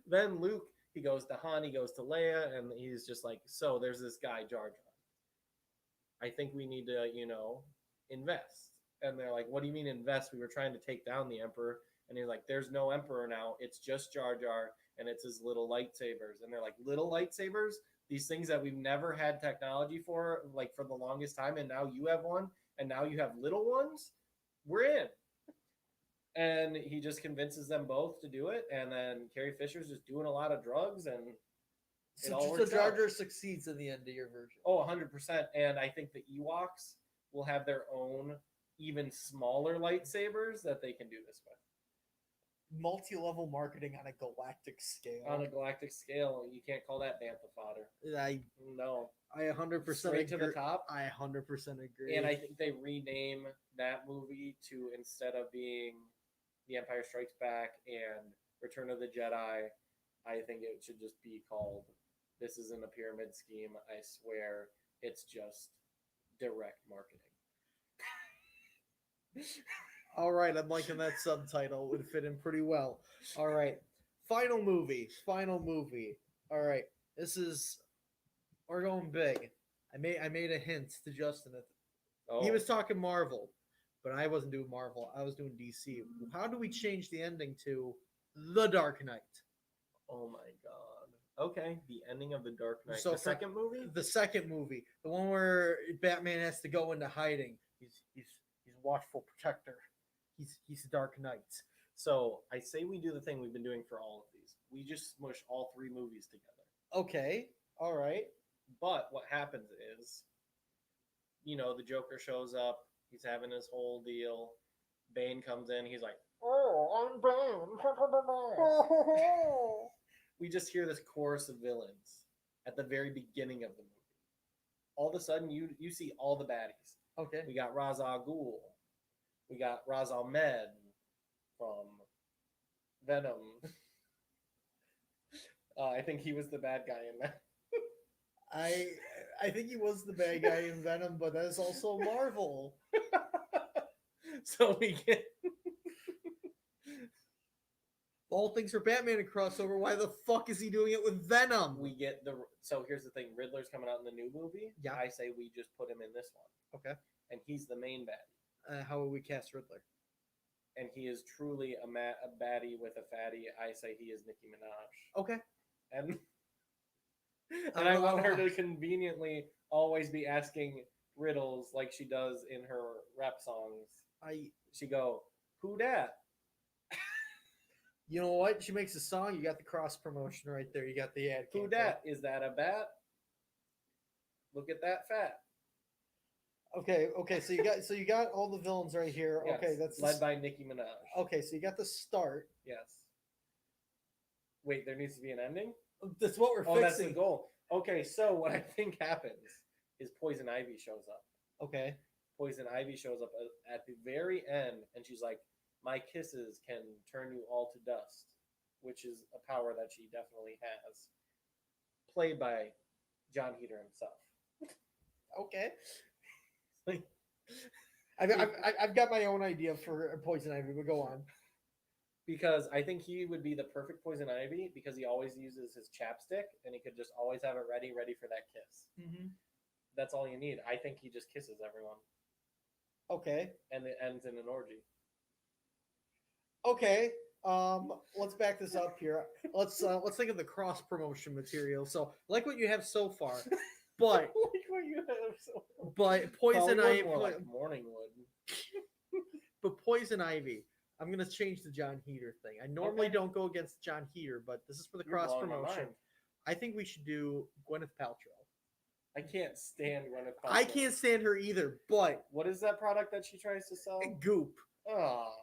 Then Luke, he goes to Han, he goes to Leia, and he's just like, so there's this guy, Jar Jar. I think we need to, invest. And they're like, what do you mean invest? We were trying to take down the Emperor. And he's like, there's no Emperor now. It's just Jar Jar, and it's his little lightsabers. And they're like, little lightsabers? These things that we've never had technology for, like for the longest time, and now you have one, and now you have little ones? We're in. And he just convinces them both to do it, and then Carrie Fisher's just doing a lot of drugs, and it all works Jar out. Jar succeeds in the end of your version. Oh, 100%. And I think the Ewoks will have their own even smaller lightsabers that they can do this with. Multi-level marketing on a galactic scale. On a galactic scale, you can't call that bantha fodder. No. I 100% Straight to the agree. top. I 100% agree. And I think they rename that movie to, instead of being The Empire Strikes Back and Return of the Jedi, I think it should just be called This Isn't a Pyramid Scheme. I swear it's just direct marketing. All right, I'm liking that subtitle. Would fit in pretty well. All right, final movie. All right, this is we're going big. I made a hint to Justin. Oh, He was talking Marvel, but I wasn't doing Marvel. I was doing DC. How do we change the ending to The Dark Knight? oh my god. Okay, the ending of The Dark Knight. So the for- second movie? The second movie, the one where Batman has to go into hiding. He's watchful protector. He's the Dark Knight. So I say we do the thing we've been doing for all of these. We just smush all three movies together. Okay. All right. But what happens is, the Joker shows up. He's having his whole deal. Bane comes in. He's like, "Oh, I'm Bane." We just hear this chorus of villains at the very beginning of the movie. All of a sudden, you see all the baddies. Okay. We got Ra's al Ghul. We got Ra's al Med from Venom. I think he was the bad guy in that. I think he was the bad guy in Venom, but that is also Marvel. So we get All things for Batman to crossover. Why the fuck is he doing it with Venom? so here's the thing. Riddler's coming out in the new movie. Yeah. I say we just put him in this one. Okay. And he's the main baddie. How would we cast Riddler? And he is truly a baddie with a fatty. I say he is Nicki Minaj. Okay. And I want her to conveniently always be asking riddles like she does in her rap songs. She go, "Who dat?" You know what? She makes a song. You got the cross promotion right there. You got the ad. "Who campaign. dat? Is that a bat? Look at that fat." Okay. So you got all the villains right here. Yes, Okay, that's led by Nicki Minaj. Okay, so you got the start. Yes. Wait, there needs to be an ending? That's what we're Oh, that's the fixing. goal. Okay, so what I think happens is Poison Ivy shows up. Okay. Poison Ivy shows up at the very end, and she's like, "My kisses can turn you all to dust," which is a power that she definitely has. Played by John Heater himself. Okay. Like, I've got my own idea for Poison Ivy, but go on. because I think he would be the perfect Poison Ivy because he always uses his chapstick, and he could just always have it ready for that kiss. Mm-hmm. That's all you need. I think he just kisses everyone, Okay. and it ends in an orgy. Okay. Let's back this up here. Let's think of the cross promotion material. So, like what you have so far, but Like what you have so Poison Probably Ivy, more like Morningwood. but Poison Ivy. I'm gonna change the John Heater thing. I normally Okay. don't go against John Heater, but this is for the You're cross blowing my promotion. mind. I think we should do Gwyneth Paltrow. I can't stand Gwyneth Paltrow. I can't stand her either, but What is that product that she tries to sell? Goop. Oh,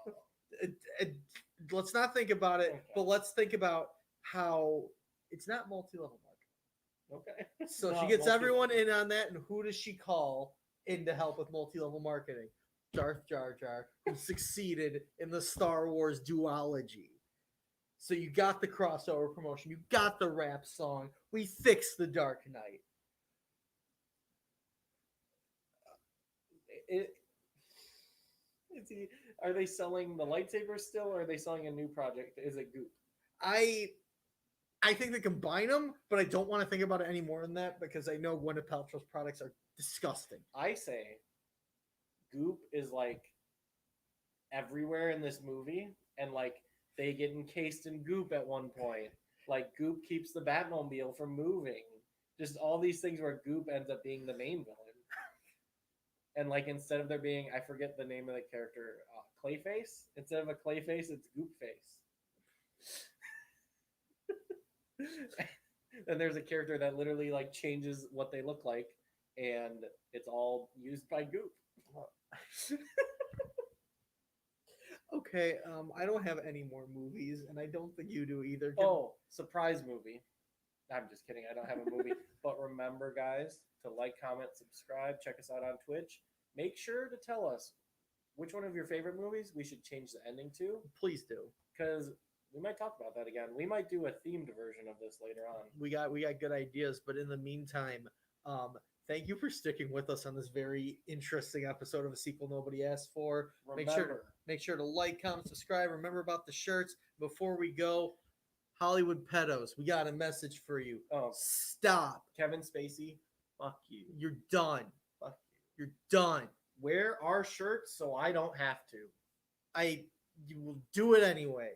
Let's not think about it, Okay. but let's think about how it's not multi-level marketing. okay. So Not she gets multi-level. everyone in on that, and who does she call in to help with multi-level marketing? Darth Jar Jar, who succeeded in the Star Wars duology. So you got the crossover promotion, you got the rap song, we fixed the Dark Knight. Are they selling the lightsabers still, or are they selling a new project? Is it Goop? I think they combine them, but I don't want to think about it any more than that because I know Gwyneth Paltrow's products are disgusting. I say Goop is like everywhere in this movie, and like they get encased in goop at one point. Like Goop keeps the Batmobile from moving. Just all these things where Goop ends up being the main villain. And like instead of there being, I forget the name of the character, Clayface. Instead of a Clayface, it's Goop Face. And there's a character that literally like changes what they look like, and it's all used by Goop. Okay, I don't have any more movies, and I don't think you do either. Oh, surprise movie. I'm just kidding. I don't have a movie. But remember, guys, to like, comment, subscribe. Check us out on Twitch. Make sure to tell us which one of your favorite movies we should change the ending to, Please do. because we might talk about that again. We might do a themed version of this later on. We got good ideas, but in the meantime, thank you for sticking with us on this very interesting episode of A Sequel Nobody Asked For. Remember, Make sure to like, comment, subscribe. Remember about the shirts. Before we go, Hollywood pedos, we got a message for you. oh, Stop. Kevin Spacey, fuck you. You're done. Fuck you. You're done. Wear our shirts so I don't have to. You will do it anyway.